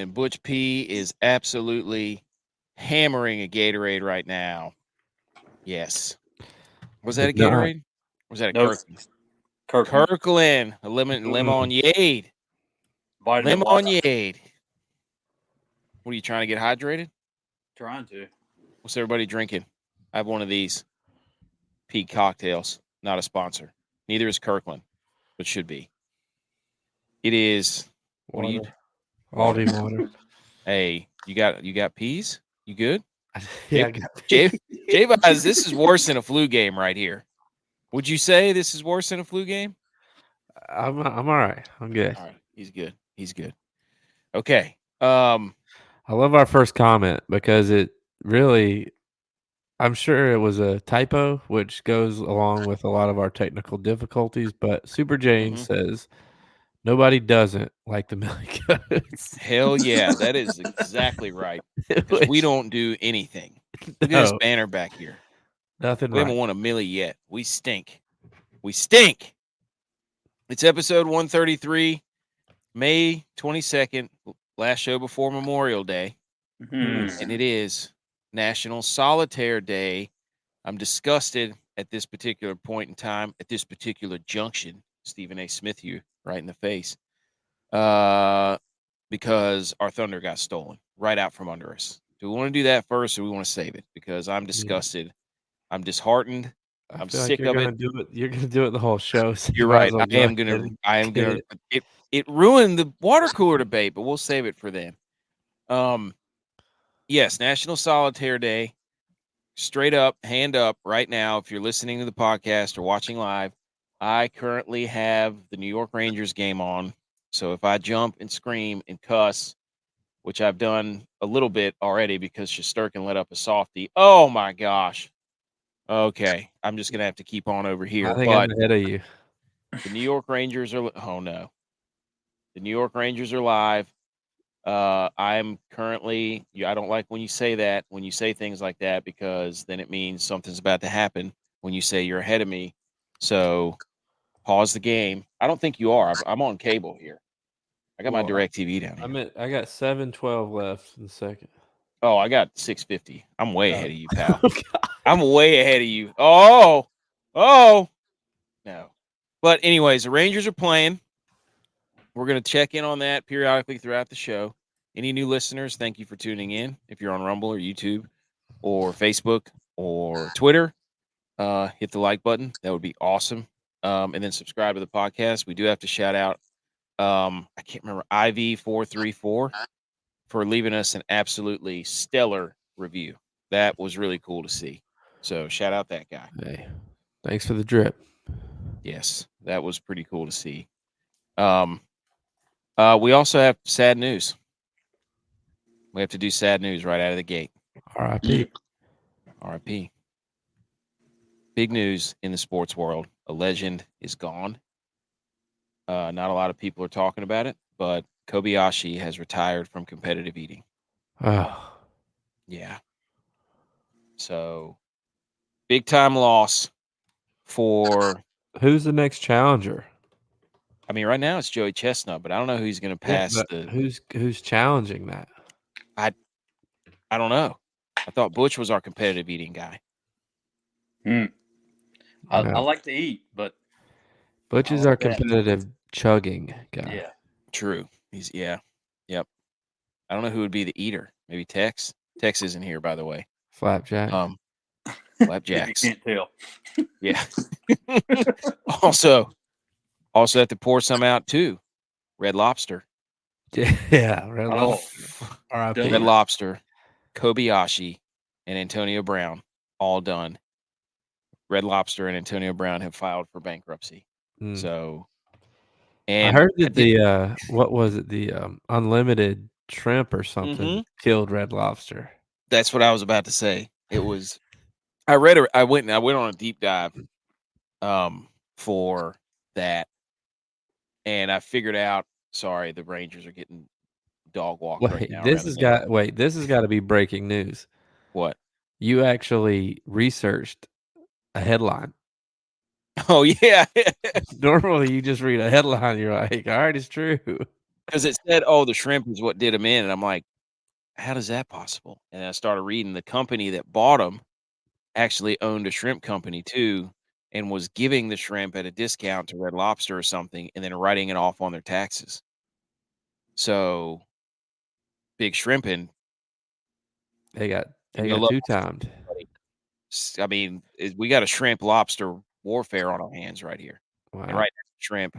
and Butch P is absolutely hammering a Gatorade right now. Yes. Was that a Gatorade? Or was that a Kirkland? Kirkland. A lemonade. Lemonade. What are you trying to get hydrated? Trying to. What's everybody drinking? I have one of these Peak cocktails. Not a sponsor. Neither is Kirkland, but should be. It is. What are you? Aldi water. Hey, you got peas? You good? Yeah, I got peas. J-Vaz, this is worse than a flu game right here. Would you say this is worse than a flu game? I'm all right. I'm good. All right, he's good. He's good. Okay. I love our first comment because it really, I'm sure it was a typo, which goes along with a lot of our technical difficulties. But Super Jane says, nobody doesn't like the Millie Goats. Hell yeah, that is exactly right. Because we don't do anything. Look at this banner back here. Nothing We haven't won a Millie yet. We stink. We stink. It's episode 133, May 22nd, last show before Memorial Day. And it is National Solitaire Day. I'm disgusted at this particular point in time, at this particular junction, Stephen A. Smith, you right in the face, because our thunder got stolen right out from under us. Do we want to do that first, or we want to save it? Because I'm disgusted. I'm disheartened. I'm sick of it. You're gonna do it the whole show. So you're right. I am gonna. It ruined the water cooler debate, but we'll save it for then. Yes, National Solitaire Day. Straight up, hand up right now. If you're listening to the podcast or watching live, I currently have the New York Rangers game on. So if I jump and scream and cuss, which I've done a little bit already because Shesterkin let up a softie. Oh my gosh. Okay, I'm just gonna have to keep on over here. I think I'm ahead of you. The New York Rangers are. Oh no, the New York Rangers are live. I'm currently. I don't like when you say that. When you say things like that, because then it means something's about to happen. When you say you're ahead of me, so pause the game. I don't think you are. I'm on cable here. I got my DirecTV down here. I got 7:12 left in the second. Oh, I got 6:50. I'm way ahead of you, pal. I'm way ahead of you. Oh, no. But anyways, the Rangers are playing. We're going to check in on that periodically throughout the show. Any new listeners, thank you for tuning in. If you're on Rumble or YouTube or Facebook or Twitter, hit the like button. That would be awesome. And then subscribe to the podcast. We do have to shout out, I can't remember, IV434 for leaving us an absolutely stellar review. That was really cool to see. So shout out that guy. Hey, thanks for the drip. Yes, that was pretty cool to see. We also have sad news. We have to do sad news right out of the gate. R.I.P. R.I.P. Big news in the sports world. A legend is gone. Not a lot of people are talking about it, but Kobayashi has retired from competitive eating. Oh. Yeah. So, big time loss for... Who's the next challenger? I mean, right now it's Joey Chestnut, but I don't know who he's going to pass. Who's challenging that? I don't know. I thought Butch was our competitive eating guy. I like to eat, but Butch is our competitive chugging guy. Yeah, true. Yep. I don't know who would be the eater. Maybe Tex. Tex isn't here, by the way. Flapjack. Flapjacks. You can't tell. Yeah. Also have to pour some out too. Red Lobster. Yeah, Red Lobster. Red Lobster, Kobayashi, and Antonio Brown all done. Red Lobster and Antonio Brown have filed for bankruptcy. So, and I heard that the unlimited shrimp or something killed Red Lobster. That's what I was about to say. It was. I went on a deep dive, for that, and I figured out. Sorry, the Rangers are getting dog walked right now. This has got to be breaking news. What? You actually researched a headline. Oh yeah. Normally you just read a headline, you're like, all right, it's true. Because it said, "Oh, the shrimp is what did them in," and I'm like, "How is that possible?" And I started reading the company that bought them actually owned a shrimp company too, and was giving the shrimp at a discount to Red Lobster or something, and then writing it off on their taxes. So big shrimping. They got And the two-timed. I mean, we got a shrimp lobster warfare on our hands right here. Wow. And right now,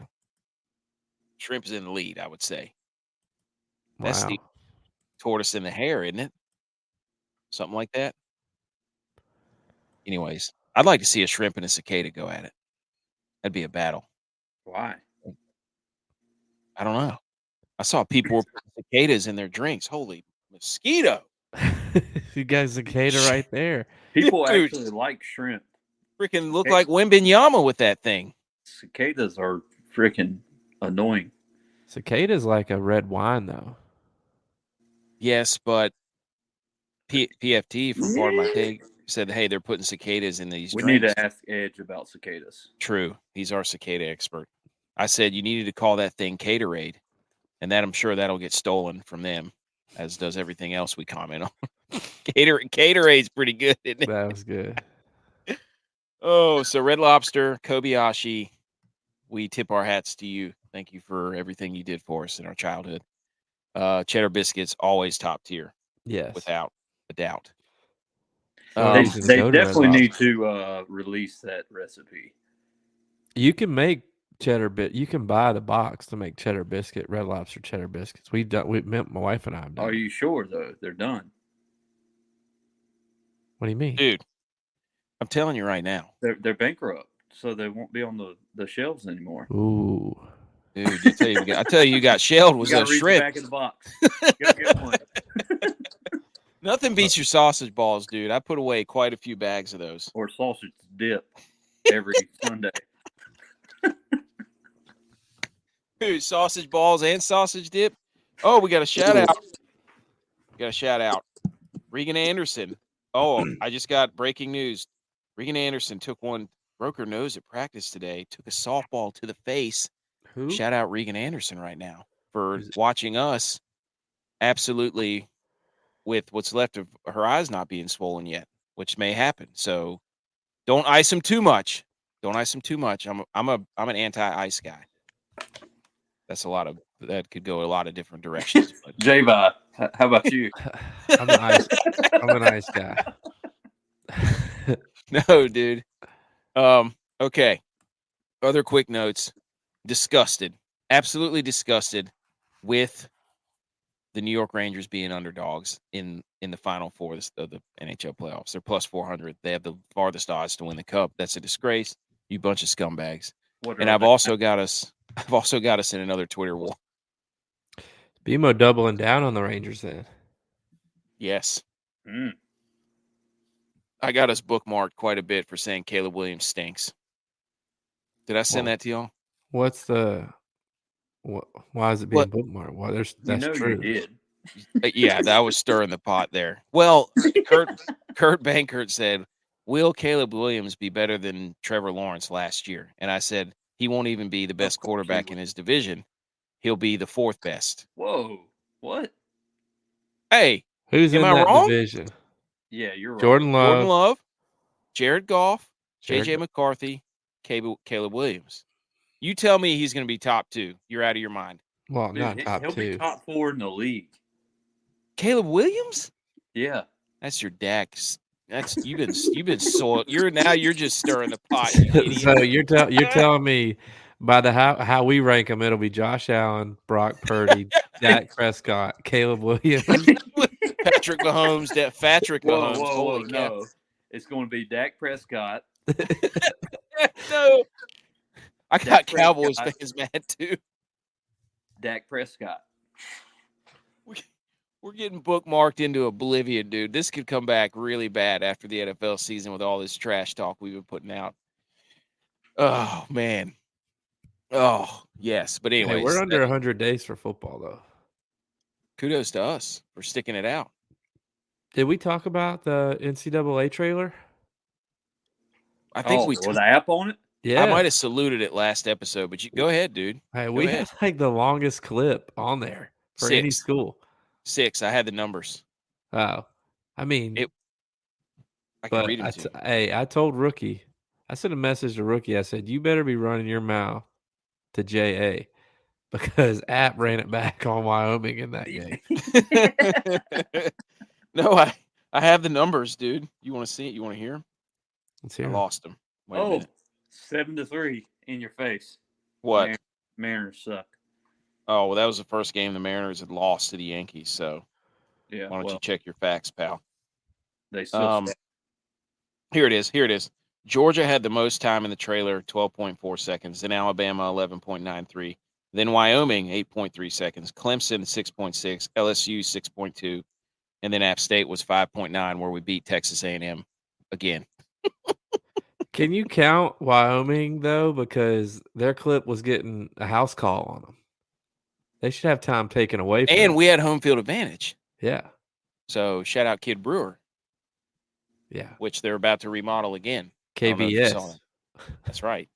shrimp is in the lead, I would say. That's the tortoise and the hare, isn't it? Something like that. Anyways, I'd like to see a shrimp and a cicada go at it. That'd be a battle. Why? I don't know. I saw people were putting cicadas in their drinks. Holy mosquito! You got cicada right there. People Dude. actually like shrimp. Freaking look like Wembenyama with that thing. Cicadas are freaking annoying. Cicada's like a red wine, though. Yes, but PFT from Pardon My Take said, "Hey, they're putting cicadas in these We drinks." need to ask Edge about cicadas. True, he's our cicada expert. I said you needed to call that thing Caterade, and that I'm sure that'll get stolen from them, as does everything else we comment on. Caterade's pretty good, isn't it? That was good. Oh, so Red Lobster, Kobayashi, we tip our hats to you. Thank you for everything you did for us in our childhood. Cheddar biscuits, always top tier. Yes. Without a doubt. They definitely need to release that recipe. You can make cheddar you can buy the box to make cheddar biscuit, Red Lobster cheddar biscuits. My wife and I have done. Are you sure though? They're done. What do you mean? Dude, I'm telling you right now. They're bankrupt, so they won't be on the shelves anymore. Ooh. Dude, I tell you got shelled was a shrimp. Back in the box. Go get one. Nothing beats your sausage balls, dude. I put away quite a few bags of those. Or sausage dip every Sunday. Dude, sausage balls and sausage dip. Oh, we got a shout out. Regan Anderson. Oh, I just got breaking news. Regan Anderson broke her nose at practice today, took a softball to the face. Who? Shout out Regan Anderson right now for watching us absolutely with what's left of her eyes not being swollen yet, which may happen. So don't ice them too much. I'm an anti-ice guy. That could go a lot of different directions. J-Vi, how about you? I'm an ice guy. No, dude. Okay. Other quick notes. Disgusted. Absolutely disgusted with the New York Rangers being underdogs in the Final Four of the NHL playoffs. They're plus 400. They have the farthest odds to win the cup. That's a disgrace. You bunch of scumbags. And I've also got us in another Twitter war. BMO doubling down on the Rangers then. Yes. I got us bookmarked quite a bit for saying Caleb Williams stinks. Did I send that to y'all? What's why is it being bookmarked? Well, that's true. You did. Yeah, that was stirring the pot there. Well, Kurt Bankert said, "Will Caleb Williams be better than Trevor Lawrence last year?" And I said, "He won't even be the best quarterback in his division. He'll be the fourth best." Whoa, what? Hey, who's in that wrong? division? Yeah, you're right. Jordan Love, Jared Goff, JJ McCarthy, Caleb Williams. You tell me he's going to be top 2. You're out of your mind. Well, not top 2. He'll be top 4 in the league. Caleb Williams? Yeah. That's your Dax. You've been soiled. You're just stirring the pot. You So you're telling me by the how we rank them, it'll be Josh Allen, Brock Purdy, Dak Prescott, Caleb Williams, Patrick Mahomes. Mahomes. Whoa, no. It's going to be Dak Prescott. No. I got Cowboys fans mad too. Dak Prescott. We're getting bookmarked into oblivion, dude. This could come back really bad after the NFL season with all this trash talk we've been putting out. Oh, man. Oh, yes. But anyways. Hey, we're under 100 days for football, though. Kudos to us for sticking it out. Did we talk about the NCAA trailer? I think with the app on it? Yeah. I might have saluted it last episode, but go ahead, dude. Hey, Go we ahead. had like the longest clip on there for any 6. school. 6. I had the numbers. Oh, I mean, I can but read them to you. hey, I told Rookie, I sent a message to Rookie. I said, you better be running your mouth to JA because App ran it back on Wyoming in that game. No, I have the numbers, dude. You want to see it? You want to hear them? Let's I hear 'em. lost them. Wait a minute. 7-3 in your face. What? Mariners suck. Oh, well, that was the first game the Mariners had lost to the Yankees. So Yeah. why don't you check your facts, pal? They still suck. Here it is. Georgia had the most time in the trailer, 12.4 seconds. Then Alabama, 11.93. Then Wyoming, 8.3 seconds. Clemson, 6.6. LSU, 6.2. And then App State was 5.9, where we beat Texas A&M again. Can you count Wyoming though? Because their clip was getting a house call on them. They should have time taken away from And them. we had home field advantage. Yeah. So shout out Kid Brewer. Yeah. Which they're about to remodel again. I don't know if you saw KBS. that. That's right.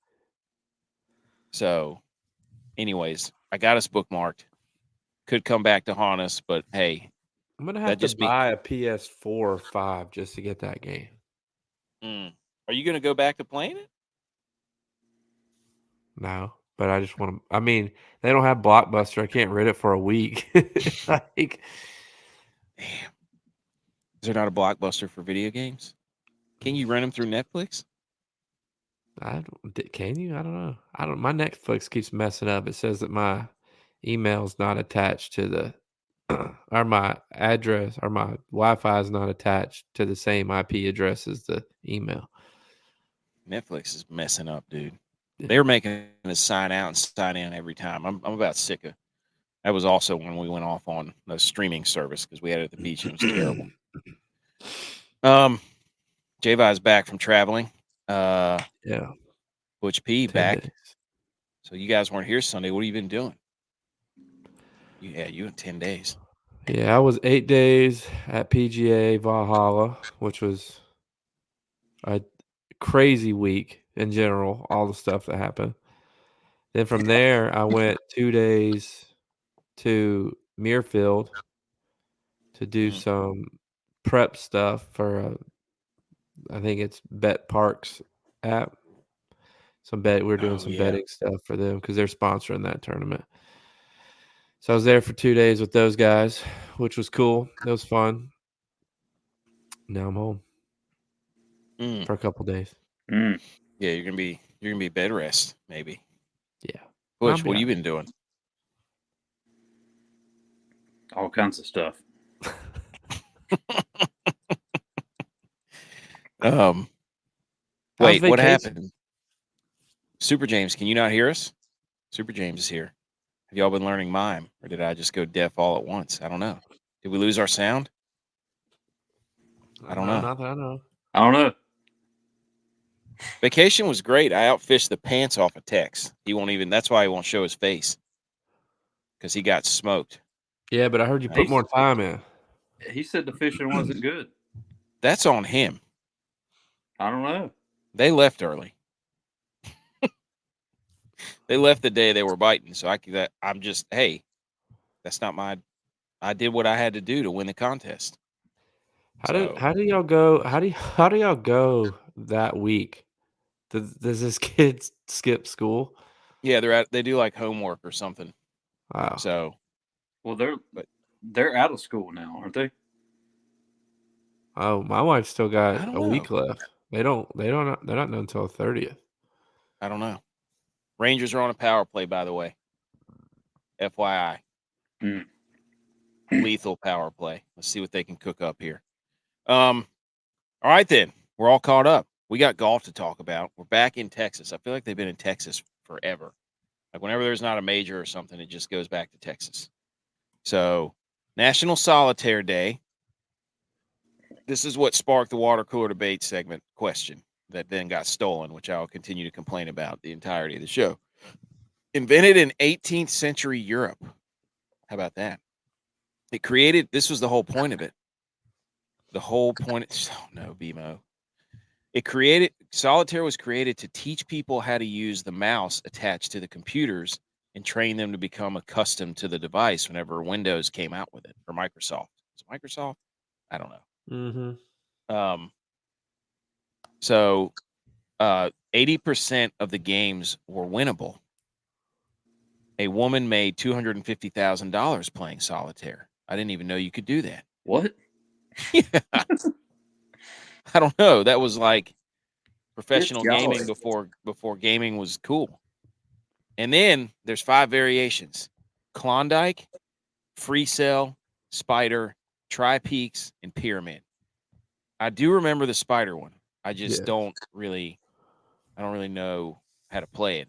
So, anyways, I got us bookmarked. Could come back to haunt us, but hey, I'm gonna have to buy a PS4 or 5 just to get that game. Are you gonna go back to playing it? No, but I just want to. I mean, they don't have Blockbuster. I can't rent it for a week. Like, damn, is there not a Blockbuster for video games? Can you rent them through Netflix? Can you? I don't know. My Netflix keeps messing up. It says that my email's not attached to the or my address or my Wi-Fi is not attached to the same IP address as the email. Netflix is messing up, dude. Yeah. They're making us sign out and sign in every time. I'm about sick of. That was also when we went off on the streaming service because we had it at the beach and it was terrible. J.U.Y.S back from traveling. Yeah. Butch P 10 back. days. So you guys weren't here Sunday. What have you been doing? You in 10 days. Yeah, I was 8 days at PGA Valhalla, which was a crazy week in general, all the stuff that happened. Then from there, I went 2 days to Muirfield to do some prep stuff for, I think it's Bet Parks app. We're doing some betting stuff for them because they're sponsoring that tournament. So I was there for 2 days with those guys, which was cool. It was fun. Now I'm home for a couple days. Yeah, you're gonna be bed rest maybe. Yeah. Butch, what have you been doing? All kinds of stuff. Wait, what happened? Super James, can you not hear us? Super James is here. Have y'all been learning mime, or did I just go deaf all at once? I don't know. Did we lose our sound? I don't know. Not that I know. I don't know. Vacation was great. I outfished the pants off of Tex. He won't even. That's why he won't show his face because he got smoked. Yeah, but I heard you put more time in. He said the fishing wasn't good. That's on him. I don't know. They left early. They left the day they were biting. So I'm just, hey, that's not my. I did what I had to do to win the contest. How do y'all go? How do y'all go that week? Does this kid skip school? Yeah, they do like homework or something. Wow. So, well, they're out of school now, aren't they? Oh, my wife still got a week know. left. They're not done until the 30th. I don't know. Rangers are on a power play, by the way. FYI. Lethal power play. Let's see what they can cook up here. All right, then. We're all caught up. We got golf to talk about. We're back in Texas. I feel like they've been in Texas forever. Like whenever there's not a major or something, it just goes back to Texas. So, National Solitaire Day. This is what sparked the water cooler debate segment question that then got stolen, which I'll continue to complain about the entirety of the show. Invented in 18th century Europe. How about that? This was the whole point of it. The whole point. Oh, no, BMO. Solitaire was created to teach people how to use the mouse attached to the computers and train them to become accustomed to the device whenever Windows came out with it, or Microsoft. Was it Microsoft? I don't know. Mm-hmm. So 80% of the games were winnable. A woman made $250,000 playing Solitaire. I didn't even know you could do that. What? Yeah. I don't know. That was like professional Good God. gaming before gaming was cool. And then there's 5 variations: Klondike, Free Cell, Spider, Tri-Peaks, and Pyramid. I do remember the Spider one. I just don't really know how to play it,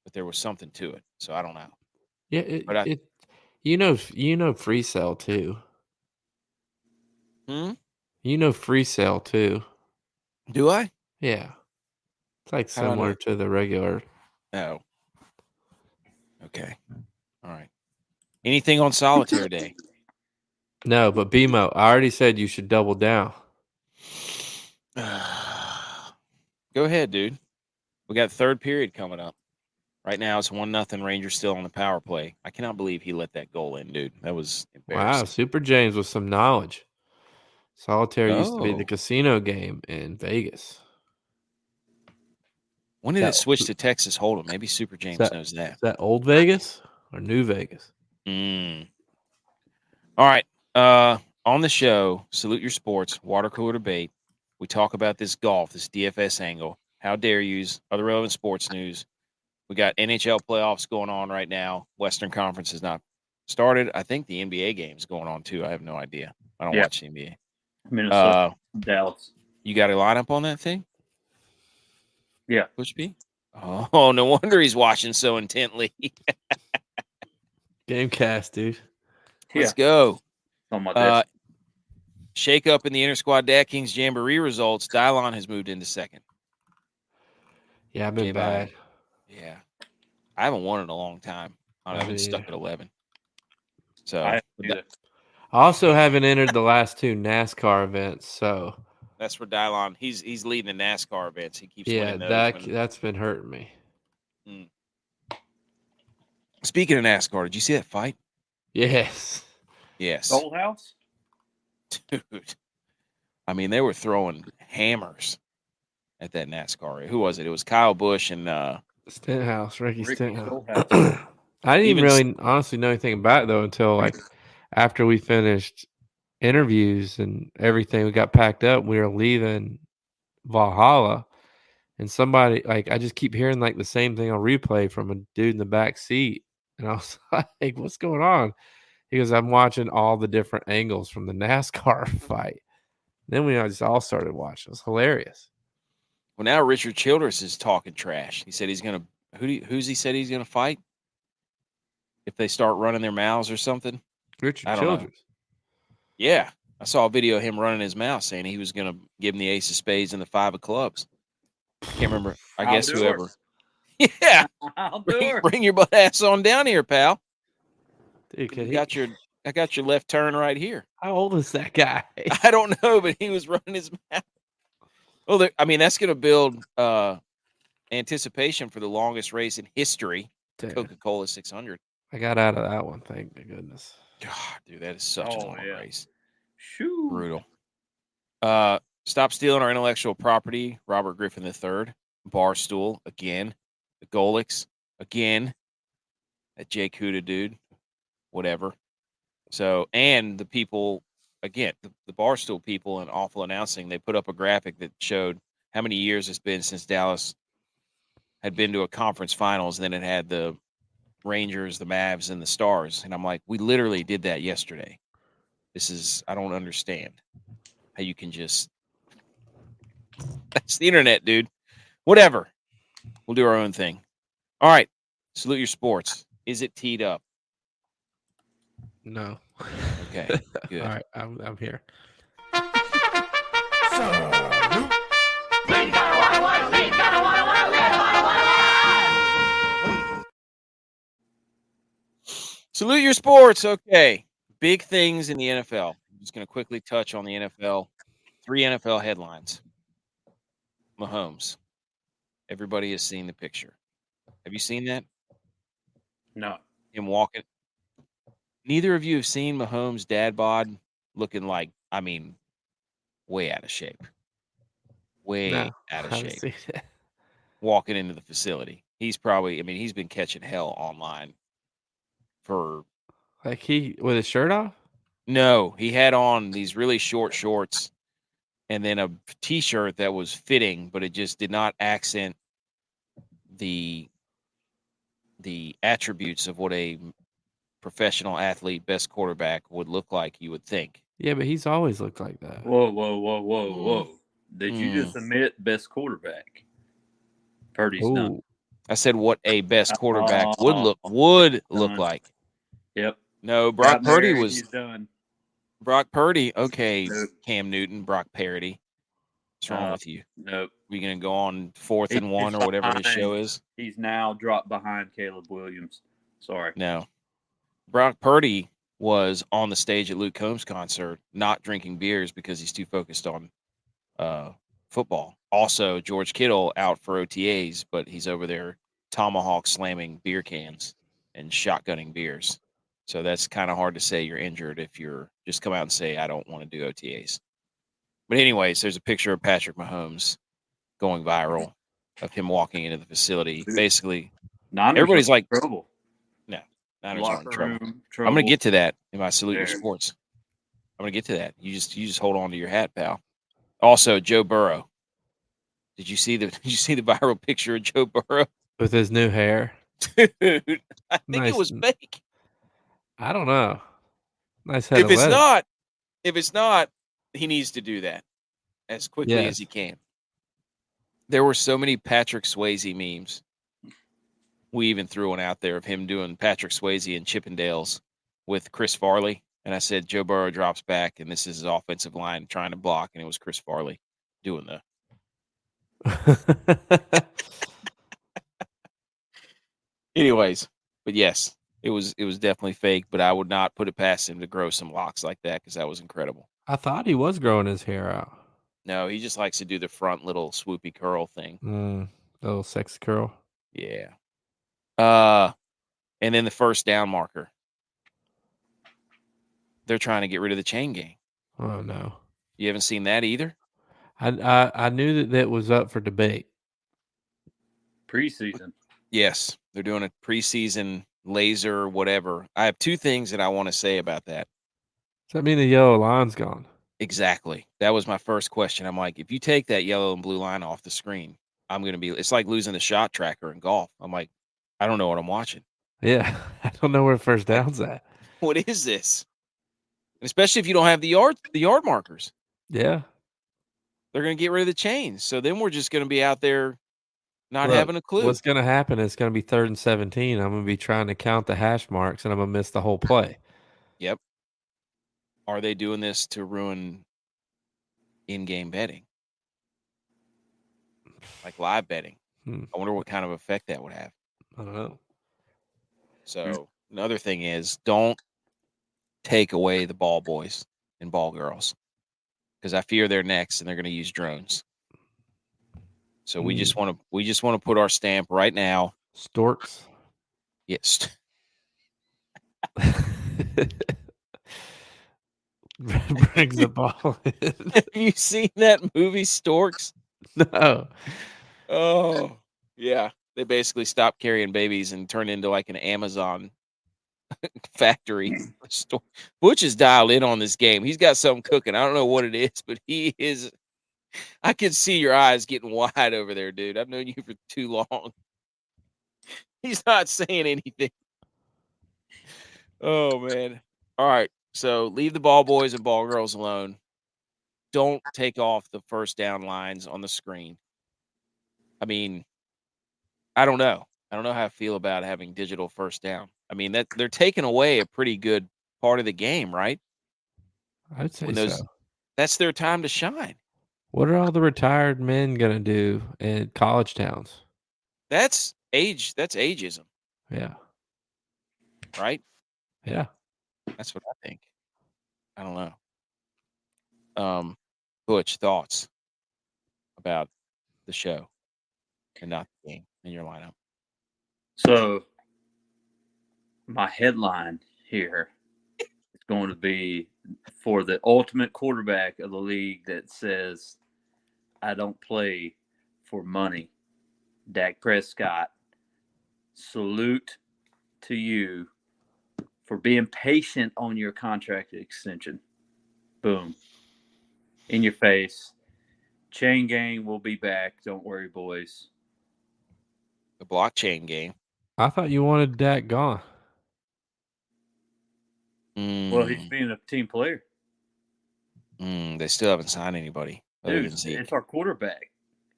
but there was something to it. So I don't know. Yeah, But you know Free Cell too. You know Free Cell too. Do I? Yeah. It's like How do I know similar it? to the regular. Oh. Okay. All right. Anything on Solitaire Day? No, but BMO, I already said you should double down. Go ahead, dude. We got third period coming up. Right now it's 1-0. Rangers still on the power play. I cannot believe he let that goal in, dude. That was embarrassing. Wow, Super James with some knowledge. Solitaire used to be the Oh. casino game in Vegas. When did it switch to Texas Hold'em? Maybe Super James knows that. Is that old Vegas or new Vegas? All right. On the show, Salute Your Sports, Water Cooler Debate. We talk about this golf, this DFS angle. How dare yous? Other relevant sports news. We got NHL playoffs going on right now. Western Conference has not started. I think the NBA game's going on too. I have no idea. I don't watch the NBA. Minnesota, Dallas. You got a lineup on that thing? Yeah. Push B? Oh, no wonder he's watching so intently. Gamecast, dude. Let's go. On my desk. Shake up in the Inter Squad DraftKings Jamboree results. Dylon has moved into second. Yeah, I've been bad. Yeah. I haven't won in a long time. I've been stuck at 11. So I also haven't entered the last 2 NASCAR events, so that's for Dylon. He's leading the NASCAR events. He keeps winning those. That's been hurting me. Speaking of NASCAR, did you see that fight? Yes. Old House? Dude. I mean, they were throwing hammers at that NASCAR. Who was it? It was Kyle Busch and Stenhouse, Ricky Stenhouse. Stenhouse. I didn't even really honestly know anything about it though until like after we finished interviews and everything. We got packed up. We were leaving Valhalla, and somebody like I just keep hearing like the same thing on replay from a dude in the back seat, and I was like, "What's going on?" He goes, "I'm watching all the different angles from the NASCAR fight." Then we just all started watching. It was hilarious. Well, now Richard Childress is talking trash. He said he's gonna who's he said he's gonna fight if they start running their mouths or something. Richard Childress. Yeah, I saw a video of him running his mouth saying he was gonna give him the ace of spades and the 5 of clubs. Can't remember. I guess whoever. Yeah, bring your butt ass on down here, pal. Dude, I got your left turn right here. How old is that guy? I don't know, but he was running his mouth. Well, I mean, that's going to build anticipation for the longest race in history, Coca-Cola 600. I got out of that one, thank goodness. God, dude, that is such a long race. Shoo. Brutal. Stop stealing our intellectual property, Robert Griffin III. Barstool, again. The Golix, again. That Jay Cuda dude. Whatever. So, and the people, again, the Barstool people and Awful Announcing, they put up a graphic that showed how many years it's been since Dallas had been to a conference finals. And then it had the Rangers, the Mavs, and the Stars. And I'm like, we literally did that yesterday. I don't understand how you can just, that's the internet, dude. Whatever. We'll do our own thing. All right. Salute Your Sports. Is it teed up? No. Okay, good. All right, I'm here. Salute Your Sports. Okay. Big things in the NFL. I'm just going to quickly touch on the NFL. 3 NFL headlines. Mahomes. Everybody has seen the picture. Have you seen that? No. Him walking. Neither of you have seen Mahomes' dad bod looking like, I mean, way out of shape. Way No, out of I haven't shape. seen it. Walking into the facility. He's probably, I mean, he's been catching hell online for. Like he with his shirt off? No, he had on these really short shorts and then a t-shirt that was fitting, but it just did not accent the attributes of what a professional athlete, best quarterback would look like, you would think. Yeah, but he's always looked like that. Whoa, whoa, whoa, whoa, Mm. whoa. Did you just admit best quarterback? Purdy's done. Ooh. I said what a best quarterback would look like. Yep. No, Brock Down there, Purdy was he's done. Brock Purdy. Okay, Nope. Cam Newton, Brock Parody. What's wrong with you? Nope. We gonna go on 4th and 1 or whatever his show is? He's now dropped behind Caleb Williams. Sorry. No. Brock Purdy was on the stage at Luke Combs' concert, not drinking beers because he's too focused on football. Also, George Kittle out for OTAs, but he's over there tomahawk slamming beer cans and shotgunning beers. So that's kind of hard to say you're injured if you're just come out and say, I don't want to do OTAs. But anyways, there's a picture of Patrick Mahomes going viral of him walking into the facility. Basically, Niners everybody's like, trouble. no, Niners Locker aren't in trouble. room I'm going to get to that in my Salute Your Sports. I'm going to get to that. You just hold on to your hat, pal. Also, Joe Burrow. Did you see the viral picture of Joe Burrow? With his new hair. Dude, I think it Nice. was fake. I don't know. Nice head If of it's lettuce. not, he needs to do that as quickly as he can. There were so many Patrick Swayze memes. We even threw one out there of him doing Patrick Swayze and Chippendales with Chris Farley. And I said, Joe Burrow drops back, and this is his offensive line trying to block, and it was Chris Farley doing the. Anyways, but yes, it was definitely fake, but I would not put it past him to grow some locks like that because that was incredible. I thought he was growing his hair out. No, he just likes to do the front little swoopy curl thing. Little sexy curl. Yeah. And then the first down marker. They're trying to get rid of the chain gang. Oh no. You haven't seen that either? I knew that was up for debate. Preseason. Yes. They're doing a preseason laser, whatever. I have two things that I want to say about that. Does that mean the yellow line's gone? Exactly. That was my first question. I'm like, if you take that yellow and blue line off the screen, it's like losing the shot tracker in golf. I'm like, I don't know what I'm watching. Yeah. I don't know where first down's at. What is this? Especially if you don't have the yard markers. Yeah. They're going to get rid of the chains. So then we're just going to be out there not having a clue. What's going to happen is it's going to be 3rd and 17. I'm going to be trying to count the hash marks, and I'm going to miss the whole play. Yep. Are they doing this to ruin in-game betting? Like live betting? I wonder what kind of effect that would have. I don't know. So another thing is don't take away the ball boys and ball girls because I fear they're next and they're going to use drones. So we just want to put our stamp right now. Storks. Yes. Brings the ball in. Have you seen that movie Storks? No. Oh, yeah. They basically stopped carrying babies and turned into like an Amazon factory store. Butch is dialed in on this game. He's got something cooking. I don't know what it is, but he is. I can see your eyes getting wide over there, dude. I've known you for too long. He's not saying anything. Oh, man. All right. So leave the ball boys and ball girls alone. Don't take off the first down lines on the screen. I mean, I don't know. I don't know how I feel about having digital first down. I mean, that they're taking away a pretty good part of the game, right? I'd say so. That's their time to shine. What are all the retired men going to do in college towns? That's ageism. Yeah. Right? Yeah. That's what I think. I don't know. Butch, thoughts about the show and not the game in your lineup. So my headline here is going to be for the ultimate quarterback of the league that says, I don't play for money. Dak Prescott, salute to you for being patient on your contract extension. Boom. In your face. Chain gang will be back. Don't worry, boys. The blockchain game. I thought you wanted Dak gone. Well, he's being a team player. They still haven't signed anybody other Dude, than Zeke. it's our quarterback.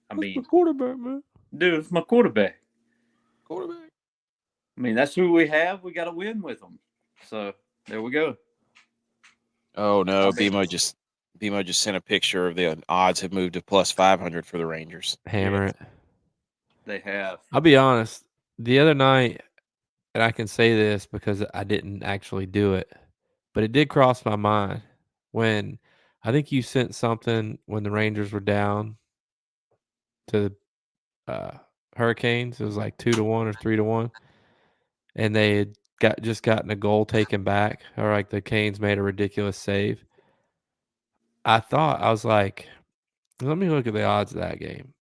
That's my quarterback, man. Dude, it's my quarterback. Quarterback. I mean, that's who we have. We got to win with them. So there we go. Oh no, BMO just sent a picture of the odds have moved to plus 500 for the Rangers. Hammer it. They have. I'll be honest. The other night, and I can say this because I didn't actually do it, but it did cross my mind when I think you sent something when the Rangers were down to the Hurricanes. It was like 2-1 or 3-1, and they had just gotten a goal taken back, or like the Canes made a ridiculous save. I was like, let me look at the odds of that game,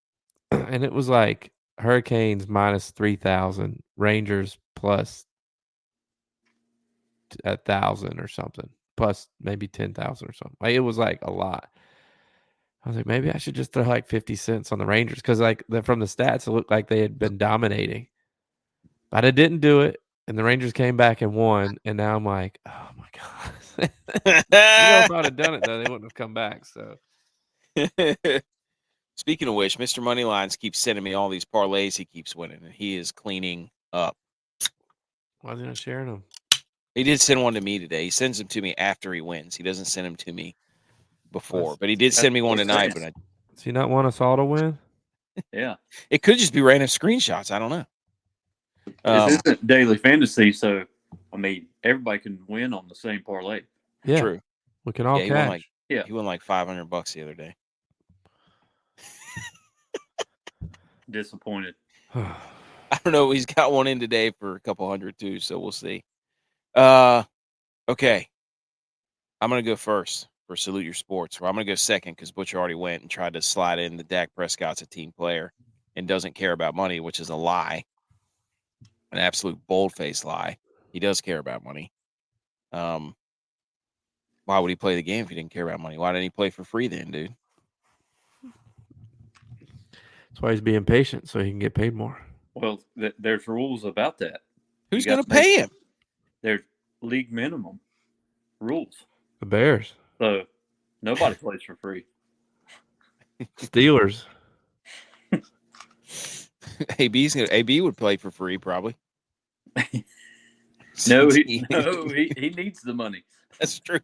and it was like Hurricanes minus 3,000, Rangers plus 1,000 or something, plus maybe 10,000 or something. Like, it was like a lot. I was like, maybe I should just throw like 50 cents on the Rangers because like from the stats, it looked like they had been dominating. But I didn't do it, and the Rangers came back and won. And now I'm like, oh my god! If I'd have done it though, they wouldn't have come back. So, speaking of which, Mr. Moneylines keeps sending me all these parlays he keeps winning, and he is cleaning up. Why is he not sharing them? He did send one to me today. He sends them to me after he wins. He doesn't send them to me before, but he did send me one tonight. But does he not want us all to win? Yeah, it could just be random screenshots. I don't know. This isn't daily fantasy, so I mean everybody can win on the same parlay. Yeah, true. We can all cash. He won like $500 the other day. Disappointed. I don't know. He's got one in today for a couple hundred too, so we'll see. Okay. I'm gonna go first for Salute Your Sports. Or I'm gonna go second because Butcher already went and tried to slide in the Dak Prescott's a team player and doesn't care about money, which is a lie, an absolute bold-faced lie. He does care about money. Why would he play the game if he didn't care about money? Why didn't he play for free then, dude? That's why he's being patient so he can get paid more. Well, there's rules about that. Who's going to pay him? There's league minimum rules. The Bears. So nobody plays for free. Steelers. AB would play for free probably. No, he needs the money. That's true.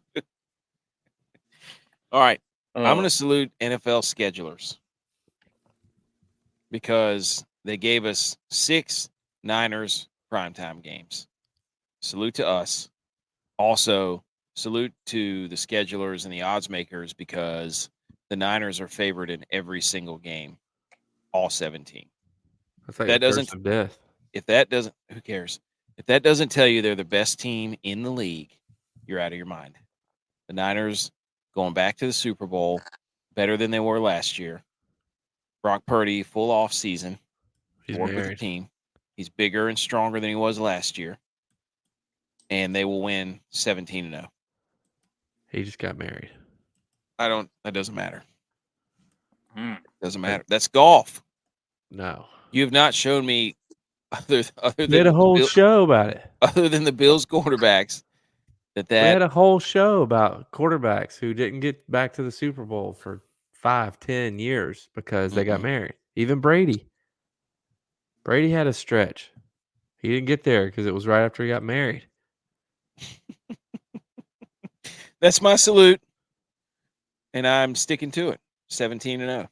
All right. I'm going to salute NFL schedulers because they gave us 6 Niners primetime games. Salute to us. Also, salute to the schedulers and the odds makers because the Niners are favored in every single game, all 17. That's like the curse of death. If that doesn't, who cares? If that doesn't tell you they're the best team in the league, you're out of your mind. The Niners going back to the Super Bowl, better than they were last year. Brock Purdy, full off season. He's work with the team. He's bigger and stronger than he was last year. And they will win 17-0. He just got married. That doesn't matter. Doesn't matter. That's golf. No. You have not shown me other than we had a whole show about it. Other than the Bills quarterbacks. We had a whole show about quarterbacks who didn't get back to the Super Bowl for 5-10 years because they got married. Even Brady. Brady had a stretch. He didn't get there because it was right after he got married. That's my salute. And I'm sticking to it. 17-0.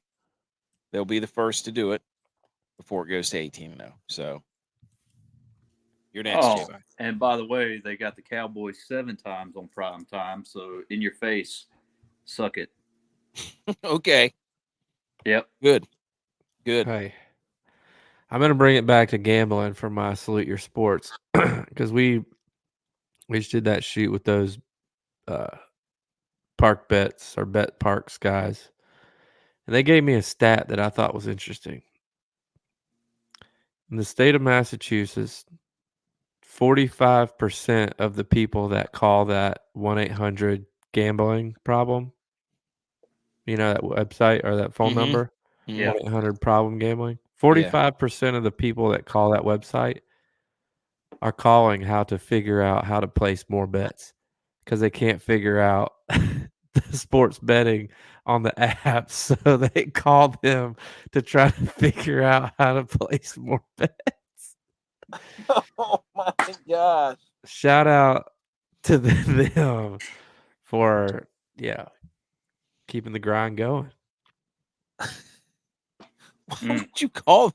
They'll be the first to do it before it goes to 18-0. So you're next, J-Bye. And by the way, they got the Cowboys 7 times on prime time. So in your face, suck it. Okay. Yep. Good. Good. Hey, I'm gonna bring it back to gambling for my Salute Your Sports because we just did that shoot with those park bets or bet parks guys, and they gave me a stat that I thought was interesting. In the state of Massachusetts, 45% of the people that call that 1-800 gambling problem, that website or that phone number, Yeah. 1-800 problem gambling, 45% of the people that call that website are calling how to figure out how to place more bets because they can't figure out the sports betting on the app. So they call them to try to figure out how to place more bets. Oh my gosh. Shout out to them for keeping the grind going. Why would you call?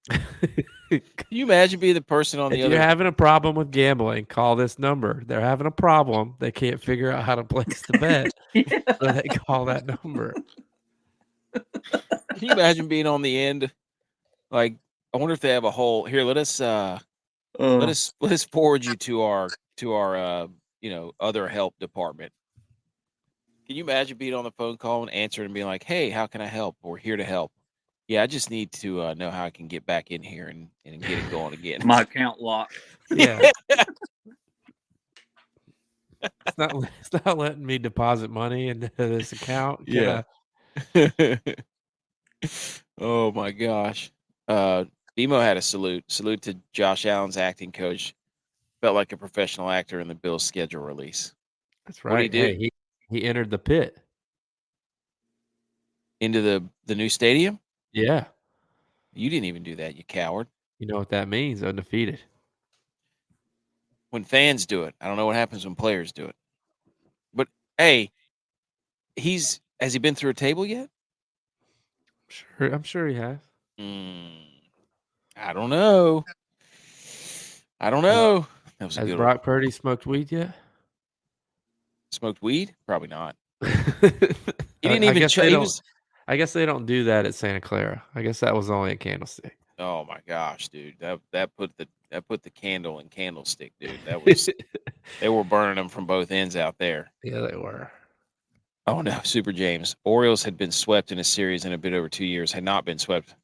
Can you imagine being the person on If the you're other? having a problem with gambling, call this number. They're having a problem. They can't figure out how to place the bet. So they call that number. Can you imagine being on the end? Like, I wonder if they have a whole here. Let us forward you to our other help department. Can you imagine being on the phone call and answering and being like, "Hey, how can I help? We're here to help. Yeah, I just need to know how I can get back in here and get it going again." My account locked. Yeah. It's not letting me deposit money into this account. Yeah. Oh my gosh. BMO had a salute to Josh Allen's acting coach. Felt like a professional actor in the Bills schedule release. That's What'd right. he do? Hey, he entered the pit. Into the new stadium? Yeah. You didn't even do that, you coward. You know what that means? Undefeated. When fans do it, I don't know what happens when players do it. But hey, has he been through a table yet? I'm sure he has. I don't know. That was a Has good Brock one. Purdy smoked weed yet? Smoked weed? Probably not. He I didn't even. I guess they don't do that at Santa Clara. I guess that was only a Candlestick. Oh my gosh, dude! That put the candle in candlestick, dude. That was they were burning them from both ends out there. Yeah, they were. Oh no, Super James. Orioles had been swept in a series in a bit over 2 years. Had not been swept.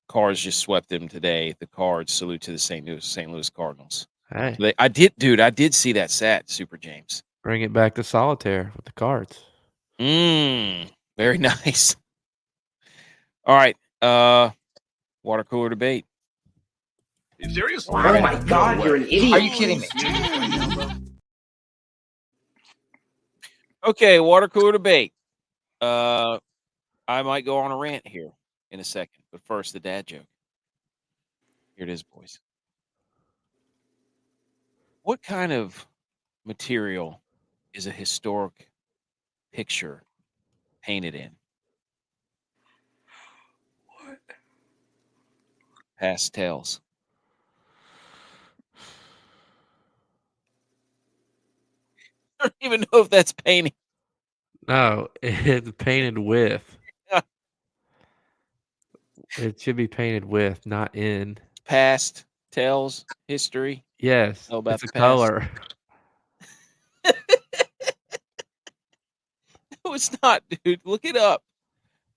Cards just swept them today. The Cards salute to the St. Louis Cardinals. Hey, I did see that stat, Super James. bring it back to Solitaire with the cards. Very nice. All right. Water cooler debate. Are you serious? Oh my God, you're an idiot. Are you kidding me? Okay, water cooler debate. I might go on a rant here in a second, but first the dad joke. Here it is, boys. What kind of material is a historic picture painted in? What? Pastels. I don't even know if that's painting. No, it's painted with. It should be painted with, not in. Past tells history. Yes, Know about it's the a past. color. No, it's not, dude. Look it up.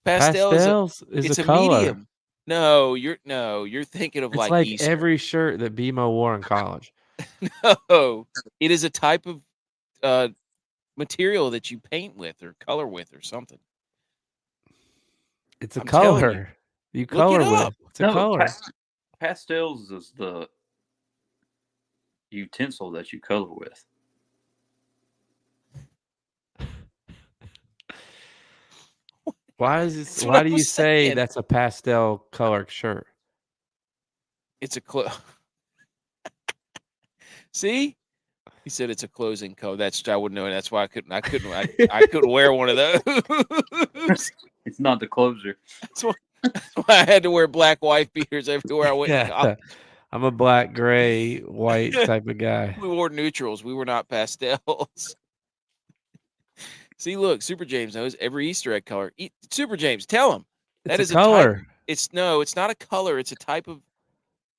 Pastel Pastels is it's a a color. medium. No, you're thinking of It's like Easter. every shirt that BMO wore in college. No, it is a type of material that you paint with or color with or something. It's a I'm telling color. You Look it color up. with. It's a color. Pastels is the utensil that you color with. Why is this? Why do you say that's a pastel color shirt? It's a See? He said it's a closing code. I wouldn't know. That's why I couldn't wear one of those. It's not the closer. That's why I had to wear black wife beaters everywhere I went. Yeah, I'm a black, gray, white type of guy. We wore neutrals. We were not pastels. See, look, Super James knows every Easter egg color. Super James, tell him It's a color. It's not a color. It's a type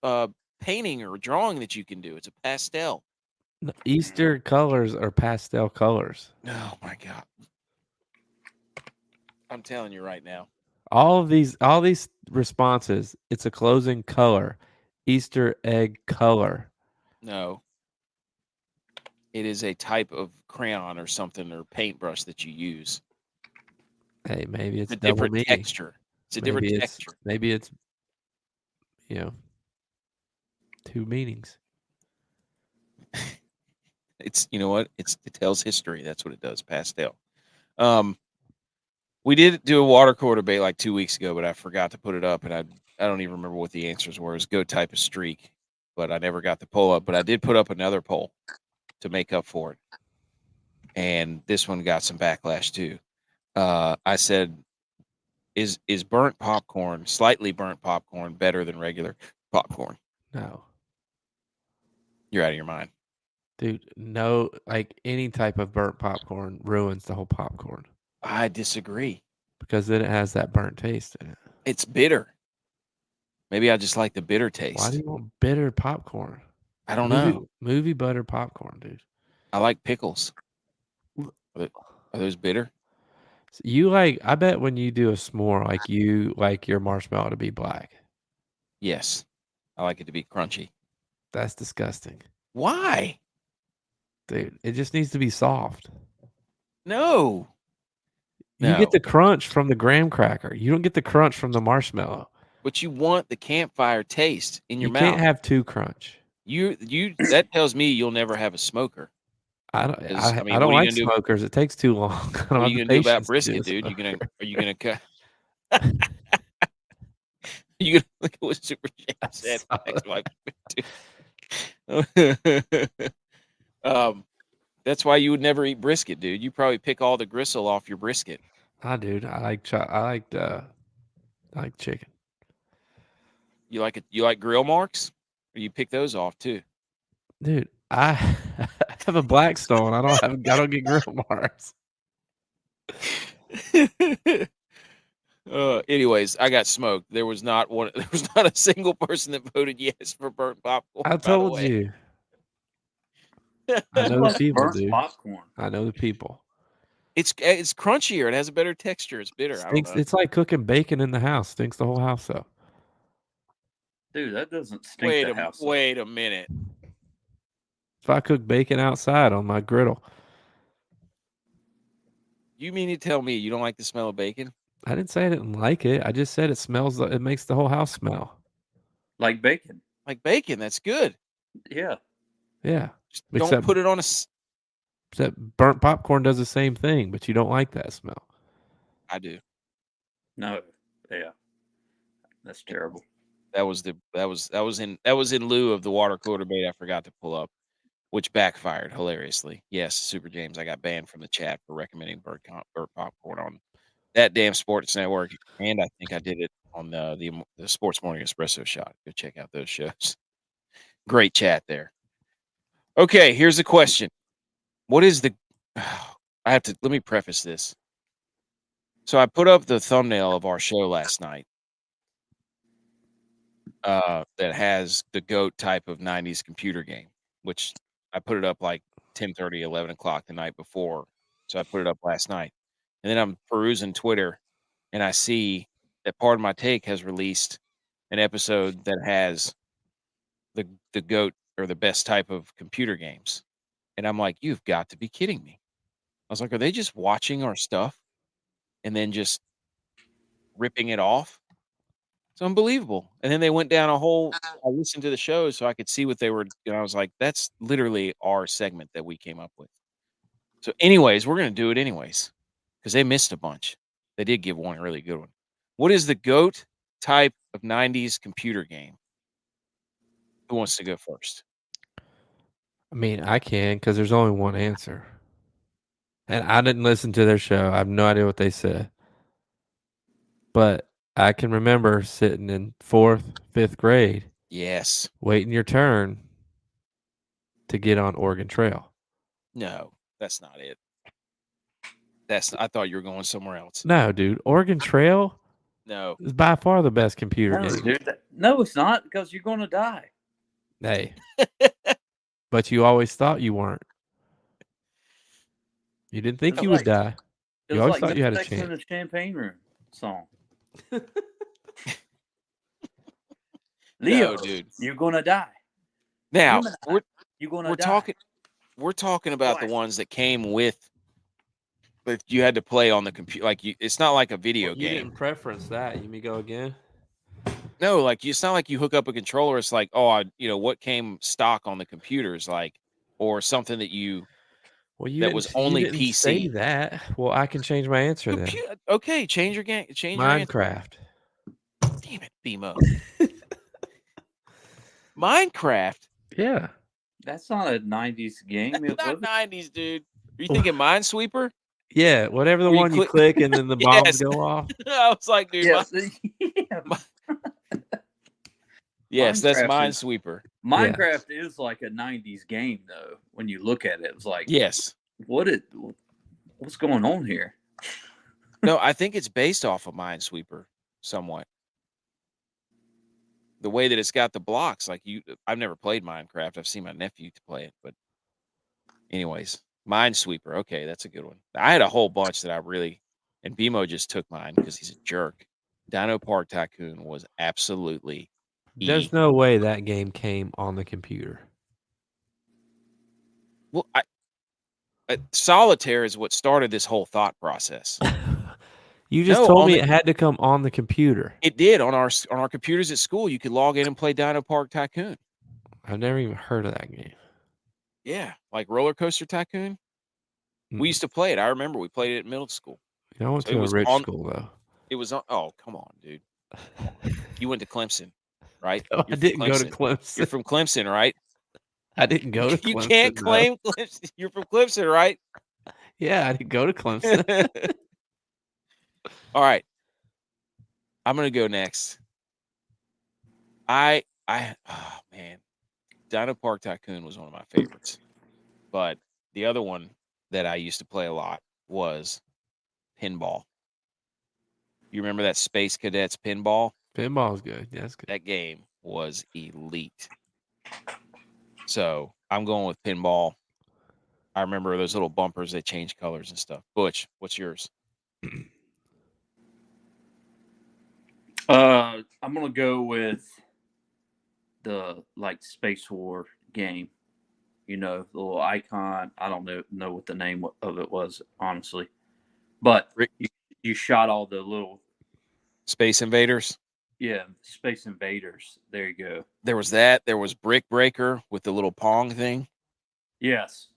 of painting or drawing that you can do. It's a pastel. Easter colors are pastel colors. Oh my God. I'm telling you right now. All these responses, it's a closing color. Easter egg color. No. It is a type of crayon or something or paintbrush that you use. Hey, maybe it's a double different meaning. texture. It's a different texture. Maybe it's two meanings. It's you know what? It tells history. That's what it does. Pastel. We did do a water cooler debate like 2 weeks ago, but I forgot to put it up, and I don't even remember what the answers were. It was go type of streak, but I never got the poll up. But I did put up another poll to make up for it, and this one got some backlash too. I said, is burnt popcorn, slightly burnt popcorn, better than regular popcorn? No. You're out of your mind. Dude, no, like any type of burnt popcorn ruins the whole popcorn I disagree. because then it has that burnt taste in it. It's bitter. Maybe I just like the bitter taste. Why do you want bitter popcorn? I don't know. Movie butter popcorn, dude. I like pickles. Are those bitter? So I bet when you do a s'more, like you like your marshmallow to be black. Yes. I like it to be crunchy. That's disgusting. Why? Dude, it just needs to be soft. No. You get the crunch from the graham cracker. You don't get the crunch from the marshmallow. But you want the campfire taste in your mouth. You can't have too crunch. You that tells me you'll never have a smoker. I don't what like are you gonna smokers. It takes too long. What are you gonna do about brisket, dude? Are you gonna cut? You gonna look at what Super James said? That's why you would never eat brisket, dude. You probably pick all the gristle off your brisket. Dude, I like chicken. You like it? You like grill marks? Or you pick those off too? Dude, I have a Blackstone. I don't get grill marks. Anyways, I got smoked. There was not a single person that voted yes for burnt popcorn. I told you. I know the people, dude. Popcorn. I know the people. It's crunchier. It has a better texture. It's bitter. I don't know. It's like cooking bacon in the house. Stinks the whole house up. Dude, that doesn't stink the house up. Wait a minute. If I cook bacon outside on my griddle. You mean to tell me you don't like the smell of bacon? I didn't say I didn't like it. I just said it makes the whole house smell. Like bacon. Like bacon. That's good. Yeah. Yeah. Just don't put it on a... Except burnt popcorn does the same thing, but you don't like that smell. I do. No. Yeah. That's terrible. That was in lieu of the water cooler debate I forgot to pull up, which backfired hilariously. Yes, Super James, I got banned from the chat for recommending burnt popcorn on that damn sports network, and I think I did it on the Sports Morning Espresso Shot. Go check out those shows. Great chat there. Okay, here's the question. What is the... let me preface this. So I put up the thumbnail of our show last night that has the GOAT type of 90s computer game, which I put it up like 10:30, 11 o'clock the night before. So I put it up last night. And then I'm perusing Twitter, and I see that Pardon My Take has released an episode that has the GOAT or the best type of computer games. And I'm like, you've got to be kidding me. I was like, are they just watching our stuff and then just ripping it off? It's unbelievable. And then they went down I listened to the show so I could see what they were, and I was like, that's literally our segment that we came up with. So anyways, we're going to do it anyways because they missed a bunch. They did give one really good one. What is the GOAT type of 90s computer game? Who wants to go first? I mean, I can because there's only one answer. And I didn't listen to their show. I have no idea what they said. But I can remember sitting in 4th, 5th grade. Yes. Waiting your turn to get on Oregon Trail. No, that's not it. I thought you were going somewhere else. No, dude. Oregon Trail No. It's by far the best computer No, game. dude. No, it's not because you're going to die. Hey. But you always thought you weren't. You didn't think It's you like- would die. It You was always like thought No you had a Sex in chance. the Champagne Room song. Leo, No, dude. you're going to die. Now, Gemini, you're going to we're die. talking about the Twice. ones that came with that you had to play on the computer. Like it's not like a video You game. didn't preference that. You may go again. No, like it's not like you hook up a controller. It's like, what came stock on the computers, like, or something that you Well, you that didn't, was only you didn't say PC. that. Well, I can change my answer then. Okay, change your game. Change your answer. Minecraft. Damn it, BMO. Minecraft. Yeah. That's not a 90s game. It Not was 90s, dude. Are you thinking Minesweeper? Yeah, whatever the Where you one you click- click and then the bombs Yes. go off. I was like, dude, Yes, yes, that's Minecraft is- Minesweeper. Minecraft is like a 90s game, though. When you look at it, it's like, Yes. what's going on here? No, I think it's based off of Minesweeper somewhat. The way that it's got the blocks, like I've never played Minecraft. I've seen my nephew to play it, but anyways, Minesweeper. Okay, that's a good one. I had a whole bunch that I really, and BMO just took mine because he's a jerk. Dino Park Tycoon was absolutely. There's no way that game came on the computer. Well, Solitaire is what started this whole thought process. You just No, told on me the- it had to come on the computer. It did on our computers at school. You could log in and play Dino Park Tycoon. I've never even heard of that game. Yeah, like Roller Coaster Tycoon. We used to play it. I remember we played it at middle school. I went So it to a was rich on- school though. It was on. Oh, come on, dude. You went to Clemson, right? No, I You're from didn't go to You're Clemson. from Clemson, right? I didn't go to Clemson. You can't no. claim Clemson. You're from Clemson, right? Yeah, I didn't go to Clemson. All right. I'm gonna go next. Oh man, Dino Park Tycoon was one of my favorites, but the other one that I used to play a lot was pinball. You remember that Space Cadets pinball? Pinball's good. Yeah, that's good. That game was elite. So I'm going with pinball. I remember those little bumpers that change colors and stuff. Butch, what's yours? I'm gonna go with the Space War game. You know, the little icon. I don't know what the name of it was, honestly. But you shot all the little Space Invaders. Space Invaders. There you go. There was that. There was Brick Breaker with the little Pong thing. Yes.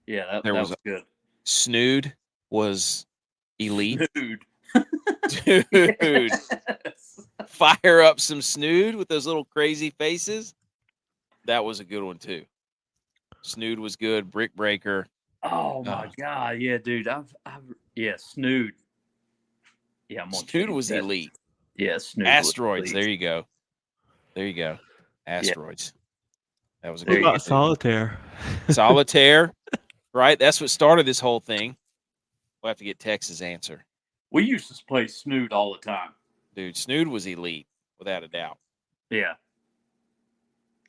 Yeah, that was good. Snood was elite. Dude. Dude, Yes. fire up some Snood with those little crazy faces. That was a good one too. Snood was good. Brick Breaker. Oh my God. Yeah, dude. Snood. Yeah, I'm gonna Snood change was that. elite. Yeah, Snood. Asteroids. Was There elite. you go. Asteroids. That was a There good you one. go. too. Solitaire? Solitaire. Right? That's what started this whole thing. We'll have to get Tex's answer. We used to play Snood all the time. Dude, Snood was elite, without a doubt. Yeah.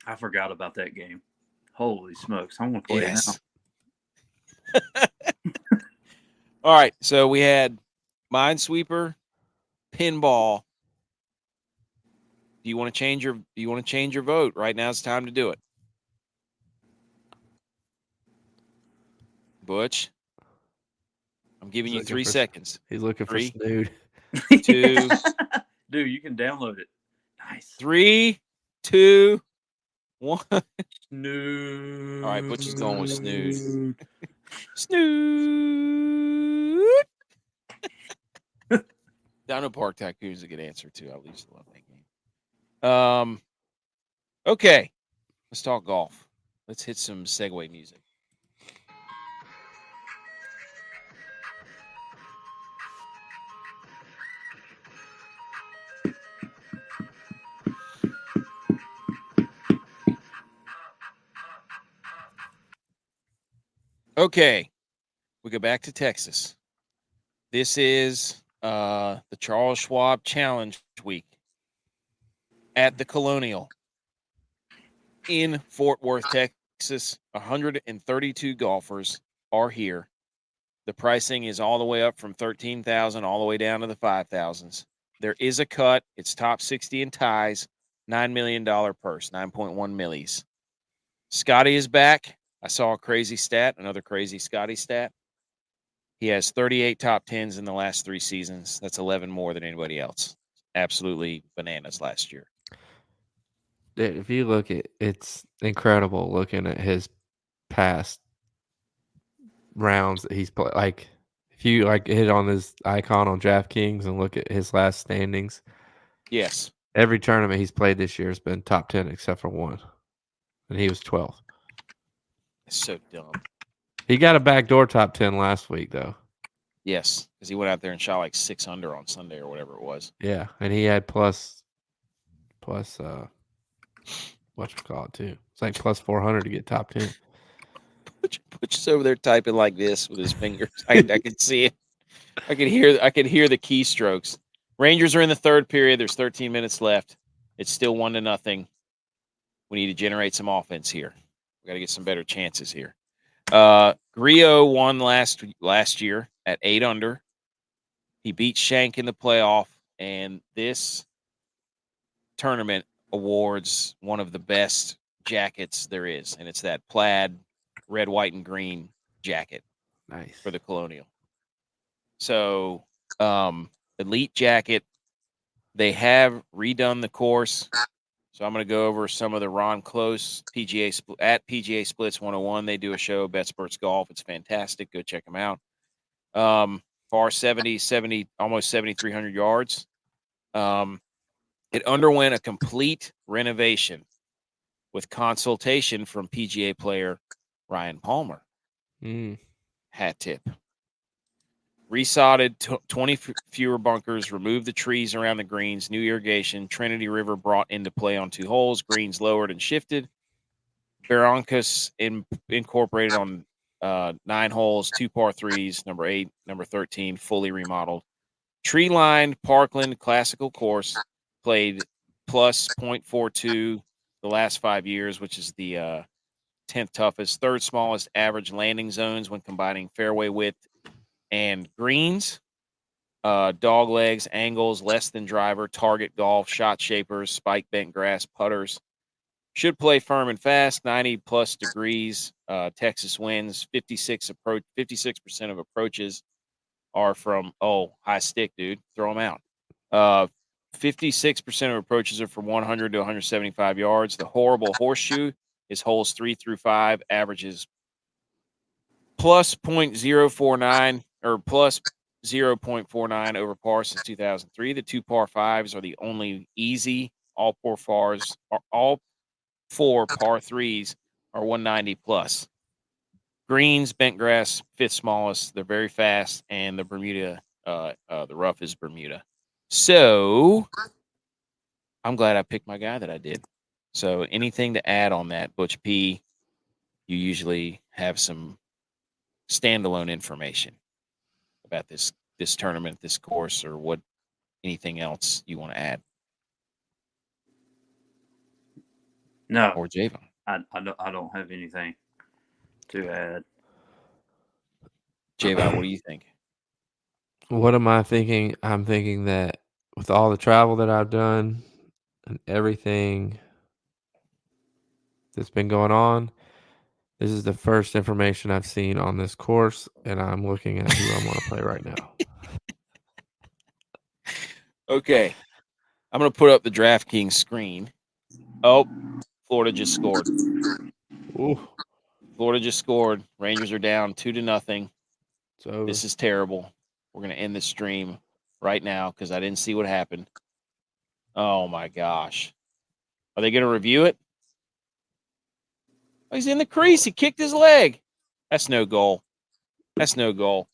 I forgot about that game. Holy smokes. I'm going to play it now. All right. So we had Minesweeper, pinball. Do you want to change your vote? Right now it's time to do it. Butch, I'm giving you 3 seconds. He's looking 3, for Snood. 2, Dude, you can download it. Nice. 3, 2, 1. Snood. All right, Butch is going with Snood. Snood. Dino Park Tycoon is a good answer too. I used to love that game. Okay, let's talk golf. Let's hit some segue music. Okay, we go back to Texas. This is the Charles Schwab Challenge Week at the Colonial in Fort Worth, Texas. 132 golfers are here. The pricing is all the way up from $13,000 all the way down to the $5,000s. There is a cut. It's top 60 in ties. $9 million purse, 9.1 millis. Scotty is back. I saw a crazy stat, another crazy Scotty stat. He has 38 top 10s in the last 3 seasons. That's 11 more than anybody else. Absolutely bananas last year. If you look at, it's incredible looking at his past rounds that he's played. Like, if you like hit on his icon on DraftKings and look at his last standings, Yes. every tournament he's played this year has been top 10 except for one, and he was 12th. It's so dumb. He got a backdoor top 10 last week, though. Yes, because he went out there and shot like 6 under on Sunday or whatever it was. Yeah, and he had plus whatchamacallit too. It's like plus 400 to get top 10. Butch's over there typing like this with his fingers. I can see it. I can hear the keystrokes. Rangers are in the third period. There's 13 minutes left. It's still 1-0. We need to generate some offense here. We got to get some better chances here. Grillo won last year at 8 under. He beat Shank in the playoff, and this tournament awards one of the best jackets there is, and it's that plaid red, white, and green jacket. Nice. For the Colonial. So, elite jacket. They have redone the course. So I'm going to go over some of the Ron Close at PGA Splits 101. They do a show, BetSports Golf. It's fantastic. Go check them out. Par 70, almost 7,300 yards. It underwent a complete renovation with consultation from PGA player Ryan Palmer. Hat tip. Resodded 20 fewer bunkers, removed the trees around the greens, new irrigation, Trinity River brought into play on 2 holes, greens lowered and shifted. Barrancas incorporated on 9 holes, 2 par 3s, number 8, number 13, fully remodeled. Tree-lined Parkland Classical course, played plus 0.42 the last 5 years, which is the 10th toughest, third smallest average landing zones when combining fairway width and greens, dog legs, angles, less than driver, target golf, shot shapers, spike bent grass, putters. Should play firm and fast, 90-plus degrees. Texas winds, 56% of approaches are from, high stick, dude. Throw them out. 56% of approaches are from 100 to 175 yards. The horrible horseshoe is holes 3 through 5, averages plus 0.049 or plus 0.49 over par since 2003. The 2 par 5s are the only easy. All 4 par 3s are 190 plus. Greens, bent grass, 5th smallest. They're very fast, and the Bermuda, the rough is Bermuda. So I'm glad I picked my guy that I did. So anything to add on that, Butch P? You usually have some standalone information about this tournament, this course, or what anything else you want to add? No. Or Javon? I don't have anything to add. Javon, what do you think? What am I thinking? I'm thinking that with all the travel that I've done and everything that's been going on, this is the first information I've seen on this course, and I'm looking at who I'm going to play right now. Okay. I'm going to put up the DraftKings screen. Oh, Florida just scored. Ooh. Florida just scored. Rangers are down 2-0. So This is terrible. We're going to end the stream right now because I didn't see what happened. Oh, my gosh. Are they going to review it? Oh, he's in the crease. He kicked his leg. That's no goal. That's no goal.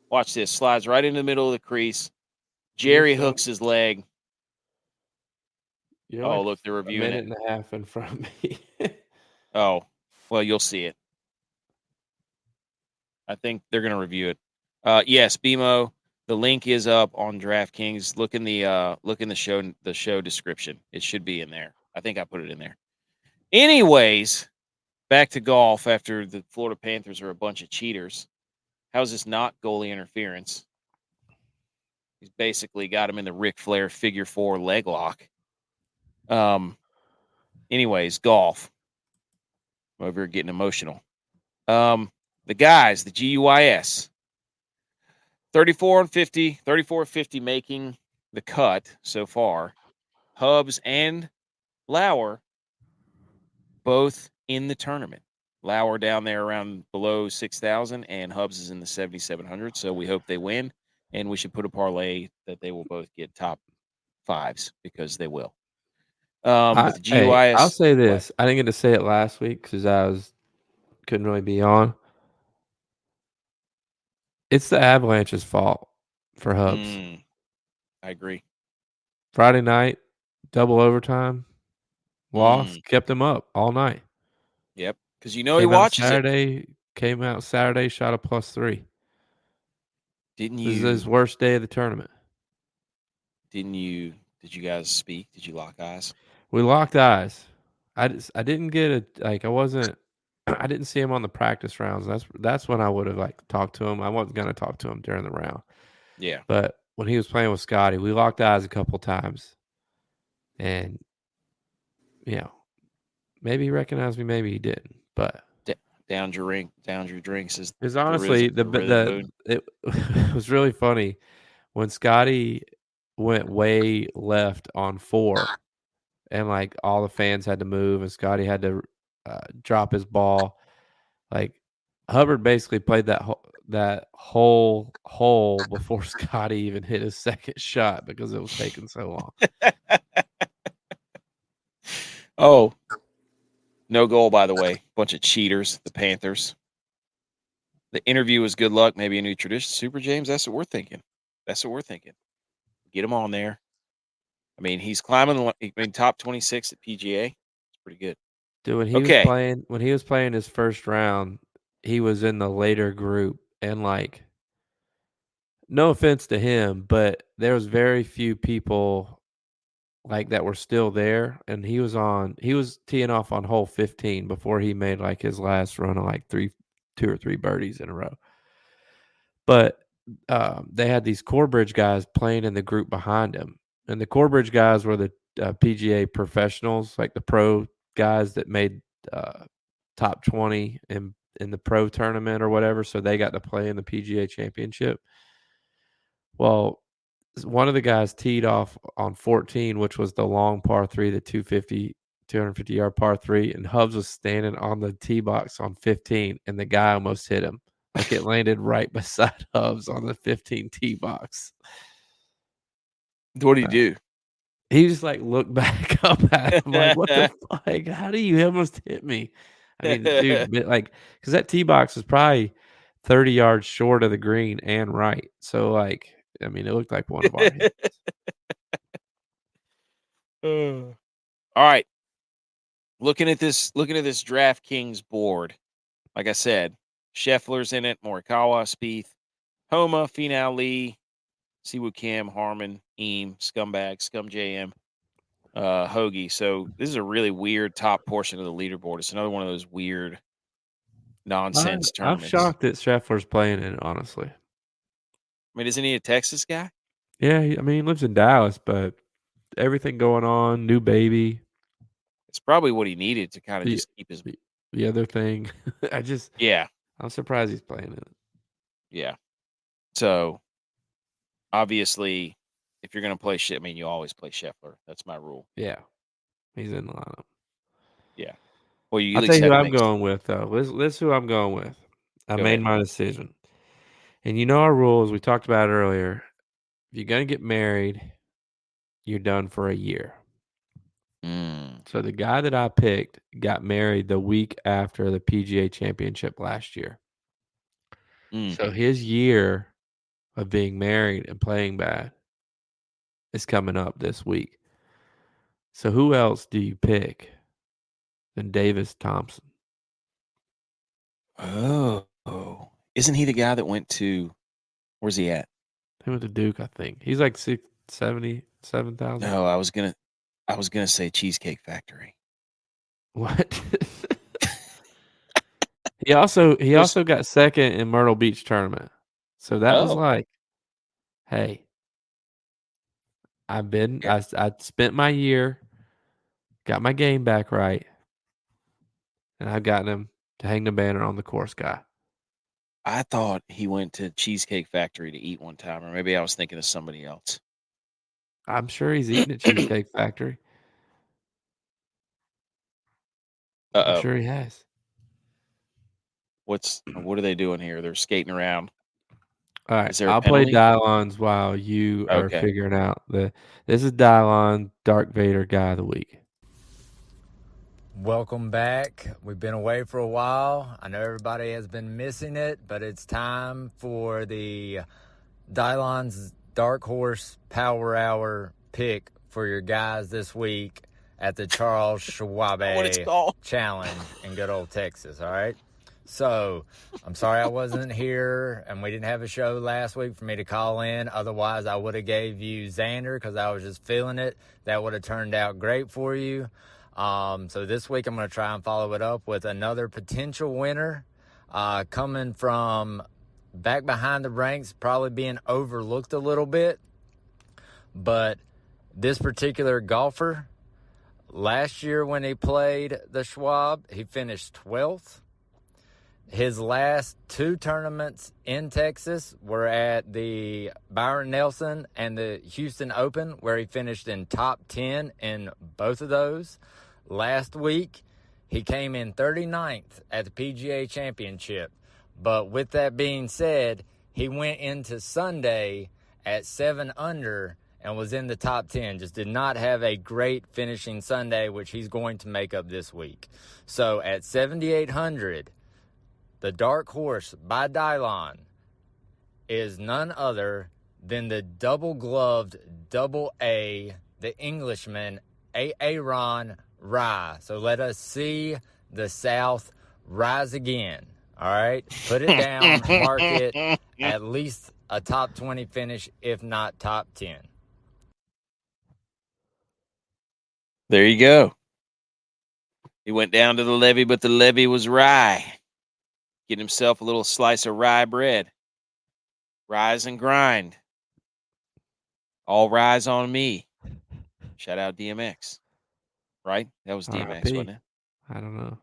Watch this. Slides right into the middle of the crease. Jerry hooks his leg. You're look, they're reviewing a minute and a half in front of me. Oh, well, you'll see it. I think they're going to review it. Yes, BMO. The link is up on DraftKings. Look in the show description. It should be in there. I think I put it in there. Anyways, back to golf after the Florida Panthers are a bunch of cheaters. How's this not goalie interference? He's basically got him in the Ric Flair figure 4 leg lock. Anyways, golf. I'm over here getting emotional. The guys, the G.U.Y.S. 34 and 50, 34 50 making the cut so far. Hubs and Lauer both in the tournament. Lauer down there around below 6,000 and Hubs is in the 7,700. So we hope they win, and we should put a parlay that they will both get top fives because they will. But the G.U.Y.S. I'll say this. I didn't get to say it last week because couldn't really be on. It's the Avalanche's fault for Hubs. I agree. Friday night, double overtime, loss, kept him up all night. Yep, because he watches it. Came out Saturday, shot a +3. Didn't you? This is his worst day of the tournament. Did you guys speak? Did you lock eyes? We locked eyes. I didn't get I wasn't. I didn't see him on the practice rounds. That's when I would have talked to him. I wasn't gonna talk to him during the round. Yeah. But when he was playing with Scotty, we locked eyes a couple times, and maybe he recognized me, maybe he didn't. But down your drinks is. Because honestly, it was really funny when Scotty went way left on 4, and all the fans had to move, and Scotty had to drop his ball. Hubbard basically played that whole hole before Scotty even hit his second shot because it was taking so long. Oh, no goal, by the way. Bunch of cheaters, the Panthers. The interview was good luck, maybe a new tradition. Super James, that's what we're thinking. Get him on there. I mean, he's climbing top 26 at PGA. It's pretty good. Dude, when he was playing his first round, he was in the later group, and no offense to him, but there was very few people that were still there, and he was teeing off on hole 15 before he made his last run of 2 or 3 birdies in a row. But they had these Corebridge guys playing in the group behind him, and the Corebridge guys were the PGA professionals, the pro guys that made top 20 in the pro tournament or whatever, so they got to play in the PGA Championship. Well, one of the guys teed off on 14, which was the long par 3, the 250-yard par 3, and Hubs was standing on the tee box on 15, and the guy almost hit him. It landed right beside Hubs on the 15 tee box. What did he do? He just looked back up at him what the fuck? How do you almost hit me? I mean, dude, because that tee box is probably 30 yards short of the green and right. So, it looked like one of our hits. All right. Looking at this DraftKings board, like I said, Scheffler's in it, Morikawa, Spieth, Homa, Finau, Lee, Siwoo Kim, Harmon, Eam, Scumbag, Scum JM, Hoagie. So this is a really weird top portion of the leaderboard. It's another one of those weird nonsense tournaments. I'm shocked that Scheffler's playing in it, honestly. I mean, isn't he a Texas guy? Yeah, he lives in Dallas, but everything going on, new baby. It's probably what he needed to kind of just keep his. The other thing, I'm surprised he's playing in it. Yeah. So, obviously, if you're going to play shit, you always play Scheffler. That's my rule. Yeah. He's in the lineup. Yeah. Well, I'll tell you who I'm going with, though. This is who I'm going with. I made my decision. And our rules, we talked about it earlier. If you're going to get married, you're done for a year. So the guy that I picked got married the week after the PGA Championship last year. So his year of being married and playing bad is coming up this week. So who else do you pick than Davis Thompson? Oh. Isn't he the guy that went to Where's he at? He went to Duke, I think. He's like 77,000. No, I was gonna say Cheesecake Factory. What? He also got second in Myrtle Beach tournament. So that was like, hey, I spent my year, got my game back right, and I've gotten him to hang the banner on the course guy. I thought he went to Cheesecake Factory to eat one time, or maybe I was thinking of somebody else. I'm sure he's eating at Cheesecake Factory. I'm sure he has. What are they doing here? They're skating around. All right, Is there a I'll play penalty? Dylons while you are Okay. figuring out this is Dylon Dark Vader guy of the week. Welcome back. We've been away for a while. I know everybody has been missing it, but it's time for the Dylon's Dark Horse Power Hour pick for your guys this week at the Charles Schwab Challenge in good old Texas, all right? So, I'm sorry I wasn't here and we didn't have a show last week for me to call in. Otherwise, I would have gave you Xander because I was just feeling it. That would have turned out great for you. So this week I'm going to try and follow it up with another potential winner coming from back behind the ranks, probably being overlooked a little bit. But this particular golfer, last year when he played the Schwab, he finished 12th. His last two tournaments in Texas were at the Byron Nelson and the Houston Open, where he finished in top 10 in both of those. Last week, he came in 39th at the PGA Championship. But with that being said, he went into Sunday at 7 under and was in the top 10. Just did not have a great finishing Sunday, which he's going to make up this week. So at 7,800, the Dark Horse by Dylon is none other than the double-gloved double-A, the Englishman, Aaron Rai. So let us see the South rise again. All right? Put it down, mark it, at least a top 20 finish, if not top 10. There you go. He went down to the levee, but the levee was rye. Get himself a little slice of rye bread. Rise and grind. All rise on me. Shout out DMX. Right? That was DMX, wasn't it? I don't know.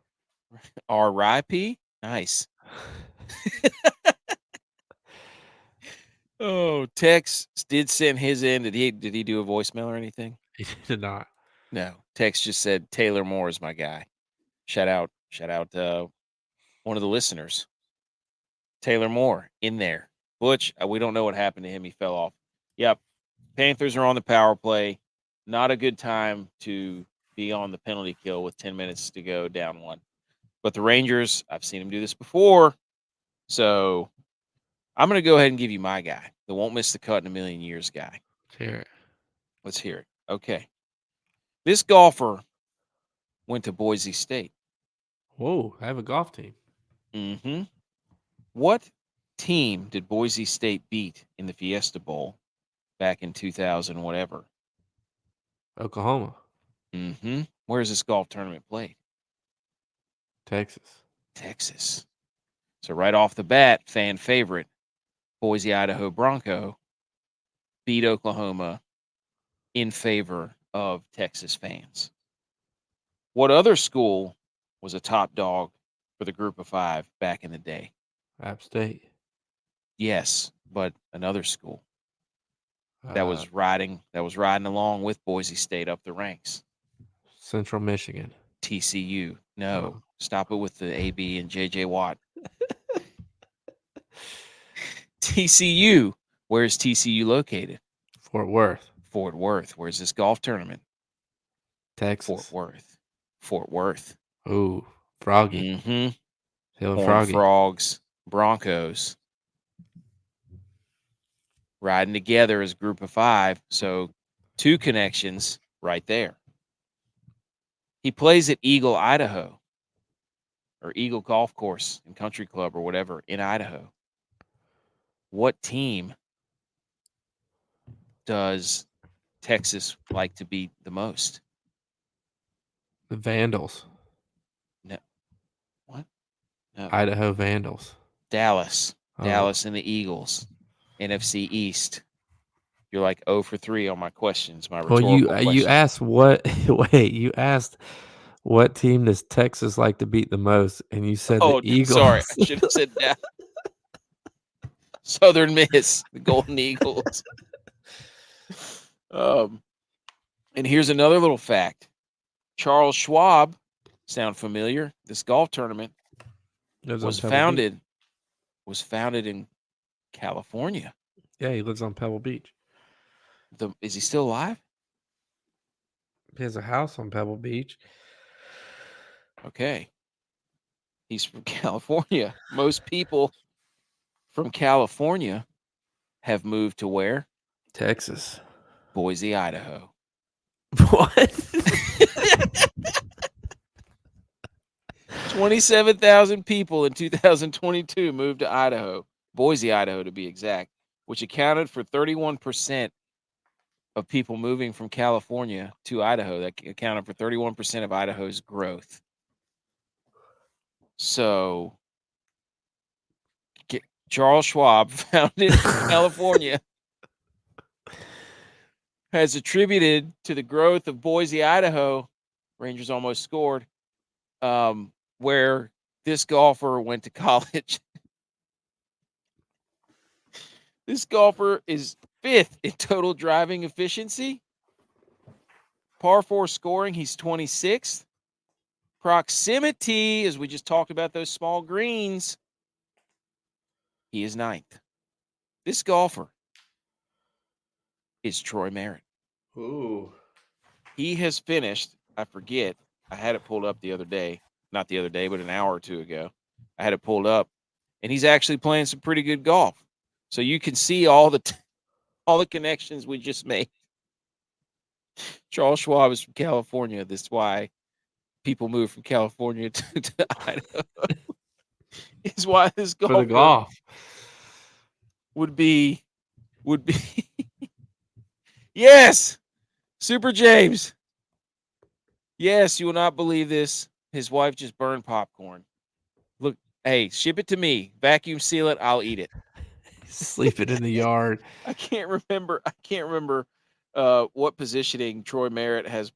R.I.P.? Nice. Oh, Tex did send his in. Did he do a voicemail or anything? He did not. No. Tex just said Taylor Moore is my guy. Shout out one of the listeners. Taylor Moore in there. Butch, we don't know what happened to him. He fell off. Yep. Panthers are on the power play. Not a good time to be on the penalty kill with 10 minutes to go down one. But the Rangers, I've seen him do this before. So I'm going to go ahead and give you my guy. The won't miss the cut in a million years guy. Let's hear it. Let's hear it. Okay. This golfer went to Boise State. Whoa, I have a golf team. Mm-hmm. What team did Boise State beat in the Fiesta Bowl back in 2000 whatever? Oklahoma. Mm-hmm. Where is this golf tournament played? Texas. So right off the bat, fan favorite, Boise, Idaho Bronco beat Oklahoma in favor of Texas fans. What other school was a top dog for the group of five back in the day? App State. Yes, but another school that was riding along with Boise State up the ranks. Central Michigan. TCU. No. Stop it with the AB and JJ Watt. TCU. Where's TCU located? Fort Worth. Fort Worth. Where's this golf tournament? Texas. Fort Worth. Ooh, Froggy. Mm-hmm. Horned Froggy. Frogs. Broncos. Riding together as a group of five. So 2 connections right there. He plays at Eagle, Idaho, or Eagle Golf Course and Country Club or whatever in Idaho. what team does Texas like to beat the most? The Vandals. No. What? No. Idaho Vandals. Dallas. Oh. Dallas and the Eagles. NFC East. You're like 0 for 3 on my questions, my rhetorical questions. You asked what? Wait, you asked what team does Texas like to beat the most, and you said the Eagles. Sorry, I should have said Dallas. Southern Miss, the Golden Eagles. And here's another little fact. Charles Schwab, sound familiar? This golf tournament was founded in California. Yeah, he lives on Pebble Beach. Is he still alive? He has a house on Pebble Beach. Okay. He's from California. Most people from California have moved to where? Texas. Boise, Idaho. What? 27,000 people in 2022 moved to Idaho, Boise, Idaho to be exact, which accounted for 31% of people moving from California to Idaho. That accounted for 31% of Idaho's growth. So, Charles Schwab, founded in California, has attributed to the growth of Boise, Idaho. Rangers almost scored. Where this golfer went to college. This golfer is 5th in total driving efficiency. Par 4 scoring, he's 26th. Proximity, as we just talked about those small greens, he is 9th. This golfer is Troy Merritt. Ooh. He has finished, I forget, I had it pulled up the other day. Not the other day, but an hour or two ago. I had it pulled up, and he's actually playing some pretty good golf. So you can see all the connections we just made. Charles Schwab is from California. That's why people move from California to Idaho. Is why this golfer For the golf would be yes, Super James. Yes, you will not believe this. His wife just burned popcorn. Look, hey, ship it to me. Vacuum seal it. I'll eat it. sleeping in the yard. I can't remember what positioning Troy Merritt has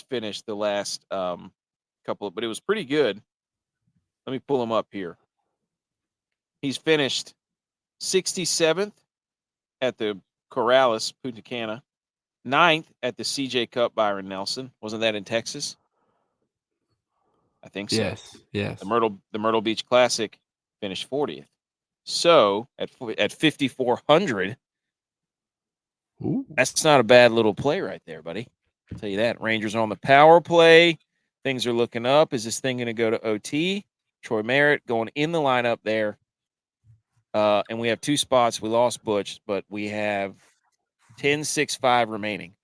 finished the last couple, but it was pretty good. Let me pull him up here. He's finished 67th at the Corrales, Punta Cana, 9th at the CJ Cup, Byron Nelson. Wasn't that in Texas? I think so. Yes. The Myrtle Beach Classic finished 40th. So at 5,400, that's not a bad little play right there, buddy. I'll tell you that. Rangers are on the power play. Things are looking up. Is this thing going to go to OT? Troy Merritt going in the lineup there. And we have 2 spots. We lost Butch, but we have 10-6-5 remaining.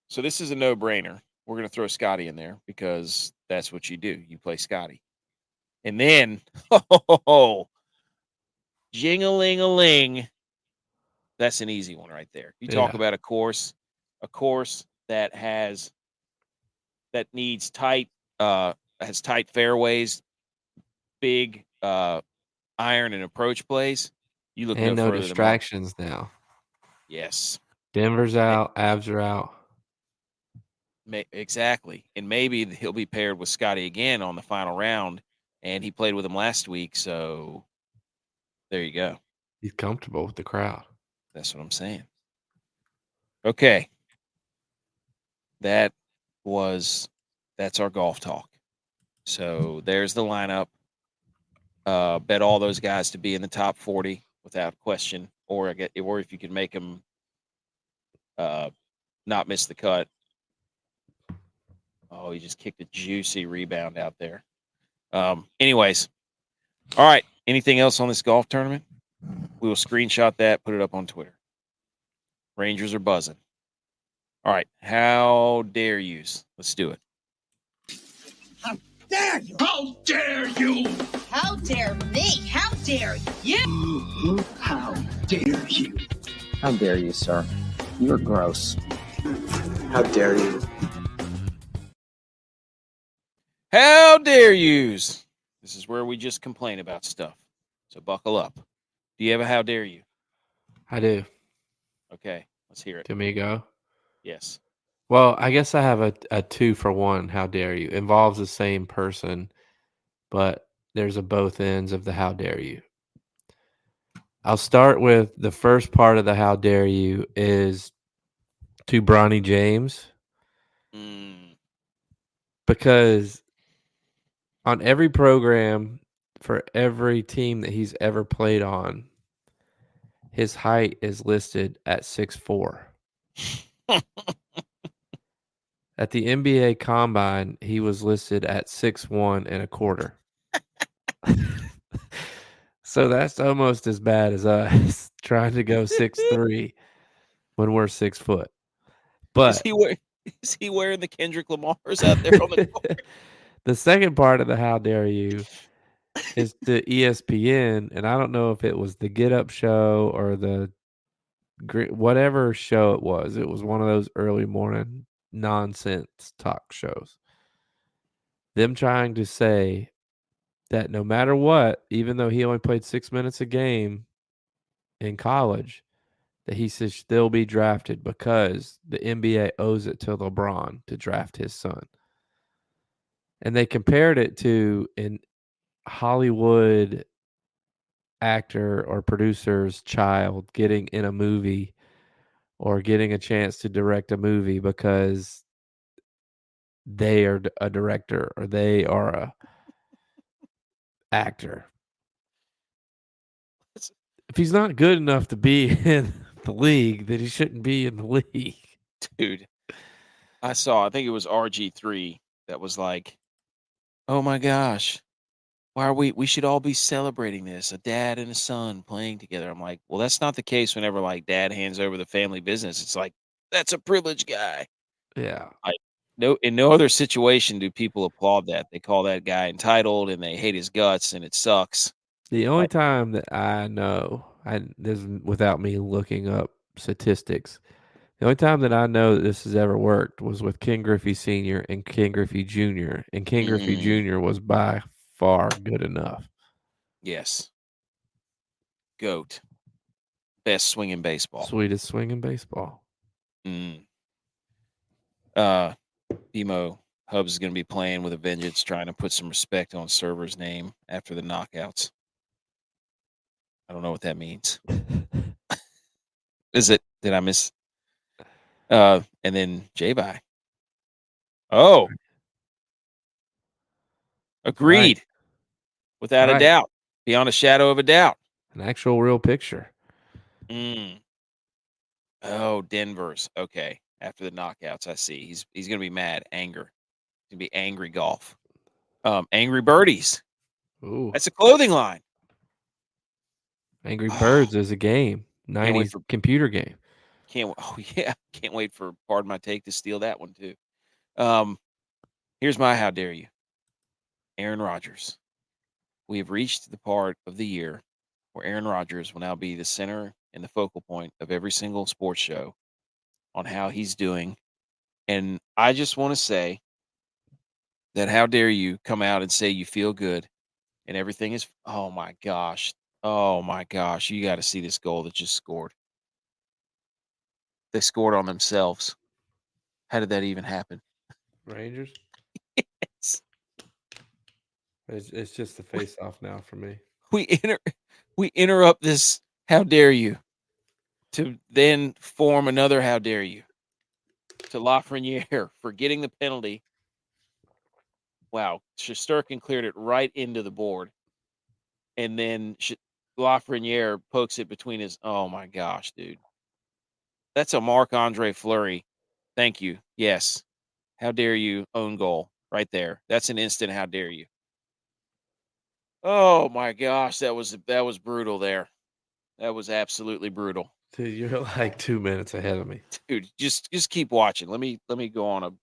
So this is a no-brainer. We're going to throw Scotty in there because that's what you do. You play Scotty. And then, jing-a-ling-a-ling. That's an easy one right there. You talk about a course that needs tight, has tight fairways, big iron and approach plays. You look and no further distractions now. Yes. Denver's out. Avs are out. Exactly. And maybe he'll be paired with Scotty again on the final round. And he played with him last week. So there you go. He's comfortable with the crowd. That's what I'm saying. Okay. That's our golf talk. So there's the lineup. Bet all those guys to be in the top 40 without question. Or if you can make them not miss the cut. Oh, he just kicked a juicy rebound out there. Anyways, all right. Anything else on this golf tournament? We will screenshot that, put it up on Twitter. Rangers are buzzing. All right. How dare yous? Let's do it. How dare you? How dare you? How dare me? How dare you? How dare you? How dare you, sir? You're gross. How dare you? How dare yous? This is where we just complain about stuff. So buckle up. Do you have a how dare you? I do. Okay, let's hear it. To me go. Yes. Well, I guess I have a 2-for-1. How dare you? Involves the same person, but there's a both ends of the how dare you. I'll start with the first part of the how dare you is to Bronny James, because on every program for every team that he's ever played on, his height is listed at 6'4". At the NBA Combine, he was listed at 6'1" and a quarter. So that's almost as bad as us trying to go 6'3" when we're 6 foot. But is he wearing the Kendrick Lamar's out there on the court? the second part of the how dare you is to ESPN, and I don't know if it was the Get Up show or the whatever show it was. It was one of those early morning nonsense talk shows. Them trying to say that no matter what, even though he only played 6 minutes a game in college, that he should still be drafted because the NBA owes it to LeBron to draft his son. And they compared it to an Hollywood actor or producer's child getting in a movie or getting a chance to direct a movie because they are a director or they are a actor. If he's not good enough to be in the league, then he shouldn't be in the league. Dude, I think it was RG3 that was like, oh my gosh, why are we should all be celebrating this, a dad and a son playing together. I'm like, well, that's not the case whenever like dad hands over the family business. It's like, that's a privileged guy. Yeah. In no other situation do people applaud that. They call that guy entitled and they hate his guts and it sucks. The only time that I know, this is without me looking up statistics, the only time that I know that this has ever worked was with Ken Griffey Sr. and Ken Griffey Jr. And Ken Griffey Jr. was by far good enough. Yes. GOAT. Best swing in baseball. Sweetest swing in baseball. Emo Hubs is going to be playing with a vengeance, trying to put some respect on Server's name after the knockouts. I don't know what that means. Is it? Did I miss? And then J-Bye. Oh. Agreed. Right. Without a doubt. Beyond a shadow of a doubt. An actual real picture. Oh, Denver's. Okay. After the knockouts, I see. He's going to be mad. Anger. He's going to be angry golf. Angry Birdies. Ooh. That's a clothing line. Angry Birds is a game. 90's computer game. Can't wait for Pardon My Take to steal that one too. Here's my how dare you. Aaron Rodgers. We have reached the part of the year where Aaron Rodgers will now be the center and the focal point of every single sports show on how he's doing. And I just want to say that how dare you come out and say you feel good and everything is, oh my gosh, you got to see this goal that just scored. They scored on themselves. How did that even happen? Rangers? Yes. It's just the face-off now for me. We interrupt this how dare you to then form another how dare you to Lafreniere for getting the penalty. Wow, Shesterkin cleared it right into the board. And then Lafreniere pokes it between his, oh my gosh, dude. That's a Marc-Andre Fleury. Thank you. Yes. How dare you own goal right there. That's an instant how dare you. Oh my gosh, that was brutal there. That was absolutely brutal. Dude, you're like 2 minutes ahead of me. Dude, just keep watching. Let me go on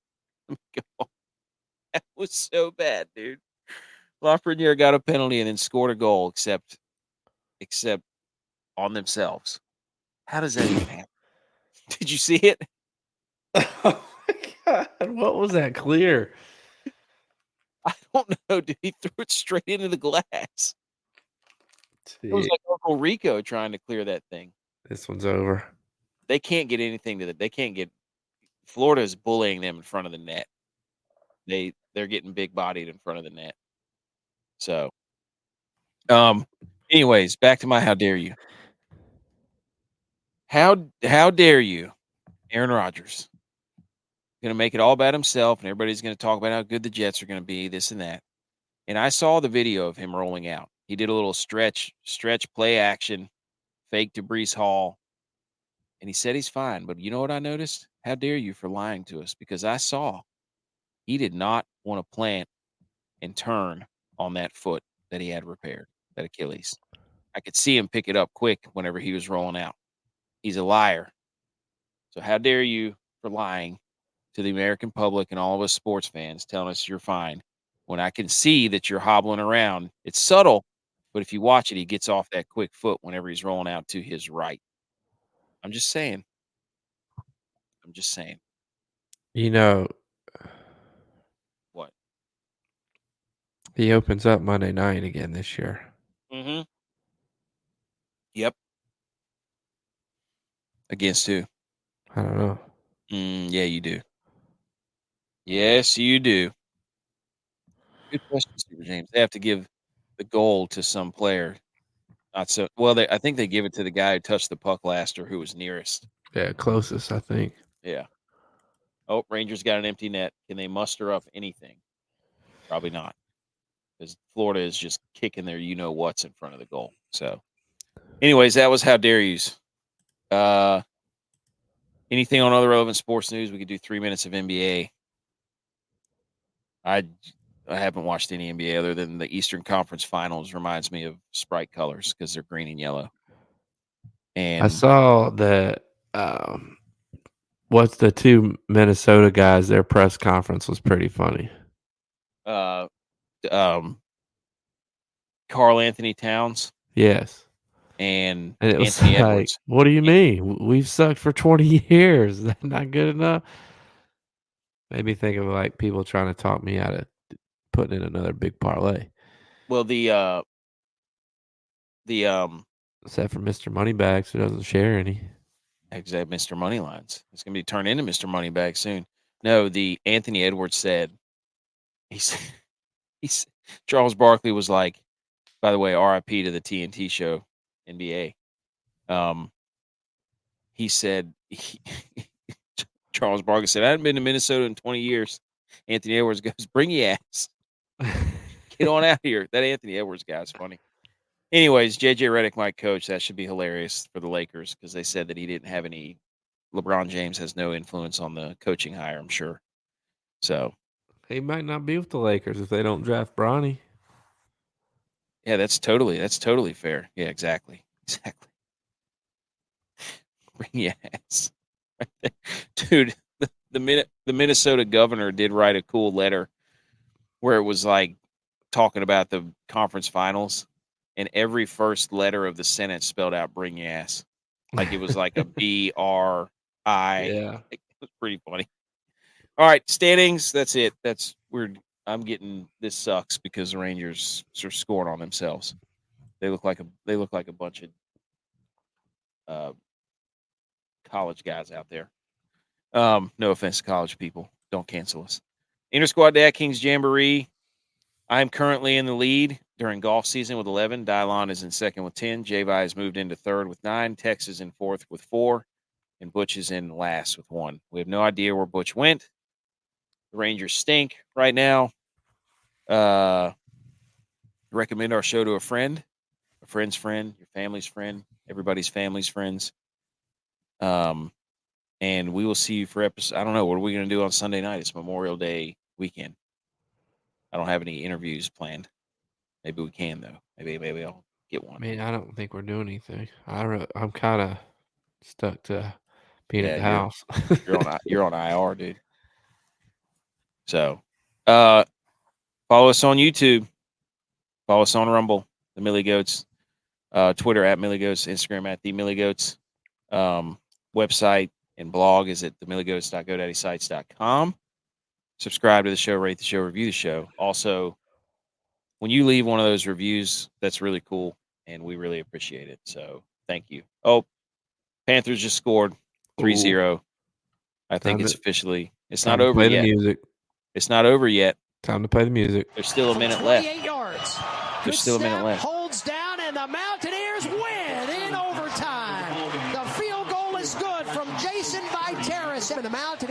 That was so bad, dude. Lafreniere got a penalty and then scored a goal, except except on themselves. How does that even happen? Did you see it? Oh my God. What was that clear? I don't know, dude. He threw it straight into the glass. It was See, like Uncle Rico trying to clear that thing. this one's over. They can't get anything to they can't get Florida is bullying them in front of the net. They're getting big bodied in front of the net. So anyways, back to my how dare you. How dare you, Aaron Rodgers? Gonna make it all about himself, and everybody's gonna talk about how good the Jets are gonna be, this and that. And I saw the video of him rolling out. He did a little stretch play action, fake to Brees Hall, and he said he's fine. But you know what I noticed? How dare you for lying to us? Because I saw he did not want to plant and turn on that foot that he had repaired, that Achilles. I could see him pick it up quick whenever he was rolling out. He's a liar. So how dare you for lying to the American public and all of us sports fans, telling us you're fine when I can see that you're hobbling around. It's subtle, but if you watch it, he gets off that quick foot whenever he's rolling out to his right. I'm just saying. You know, What? he opens up Monday night again this year. Mm-hmm. Yep. Against who? I don't know. Yeah, you do. Yes, you do. Good question, Super James. They have to give the goal to some player. Not so well. I think they give it to the guy who touched the puck last or who was nearest. Yeah, closest, I think. Yeah. Oh, Rangers got an empty net. Can they muster up anything? Probably not, because Florida is just kicking their you-know-whats in front of the goal. So, anyways, that was how dare yous. Anything on other relevant sports news? We could do 3 minutes of NBA. I haven't watched any NBA other than the Eastern Conference Finals. Reminds me of Sprite colors because they're green and yellow. And I saw that what's the two Minnesota guys, their press conference was pretty funny. Carl Anthony Towns. Yes. And it was Anthony like, Edwards. what do you mean? We've sucked for 20 years. Is that not good enough? Made me think of like people trying to talk me out of putting in another big parlay. Well, except for Mr. Moneybags, who doesn't share any. Exactly, Mr. Moneylines. It's going to be turned into Mr. Moneybag soon. No, the Anthony Edwards said, he's Charles Barkley was like, by the way, RIP to the TNT show, NBA. He said, Charles Barkley said, I haven't been to Minnesota in 20 years. Anthony Edwards goes, bring your ass. Get on out here. That Anthony Edwards guy's funny. Anyways, JJ Redick might coach. That should be hilarious for the Lakers because they said that he didn't have any. LeBron James has no influence on the coaching hire, I'm sure. So he might not be with the Lakers if they don't draft Bronny. Yeah, that's totally fair. Yeah, exactly. Bring your ass, dude. The Minnesota governor did write a cool letter where it was like talking about the conference finals, and every first letter of the sentence spelled out "bring your ass," like it was like a B-R-I. Yeah, it was pretty funny. All right, standings. That's it. That's weird. I'm getting this sucks because the Rangers are scoring on themselves. They look like a bunch of college guys out there. No offense to college people. Don't cancel us. Inter-Squad DraftKings Jamboree. I'm currently in the lead during golf season with 11. Dylon is in second with 10. J.U.Y.S has moved into third with 9. Tex is in fourth with 4. And Butch is in last with 1. We have no idea where Butch went. The Rangers stink right now. Recommend our show to a friend, a friend's friend, your family's friend, everybody's family's friends. And we will see you for episode. I don't know. What are we going to do on Sunday night? It's Memorial Day weekend. I don't have any interviews planned. Maybe we can though. Maybe I'll get one. I mean, I don't think we're doing anything. I'm kind of stuck to being at the house. You're on IR, dude. So, follow us on YouTube. Follow us on Rumble, the Millie Goats. Twitter at Milligoats, Instagram at the Milligoats. Website and blog is at themilligoats.godaddysites.com. Subscribe to the show, rate the show, review the show. Also, when you leave one of those reviews, that's really cool, and we really appreciate it. So thank you. Oh, Panthers just scored 3-0. I think it's officially – it's not over yet. Music. It's not over yet. Time to play the music. There's still a minute left. 28 yards. There's still a minute left. Holds down, and the Mountaineers win in overtime. The field goal is good from Jason Viteris, and the Mountaineers.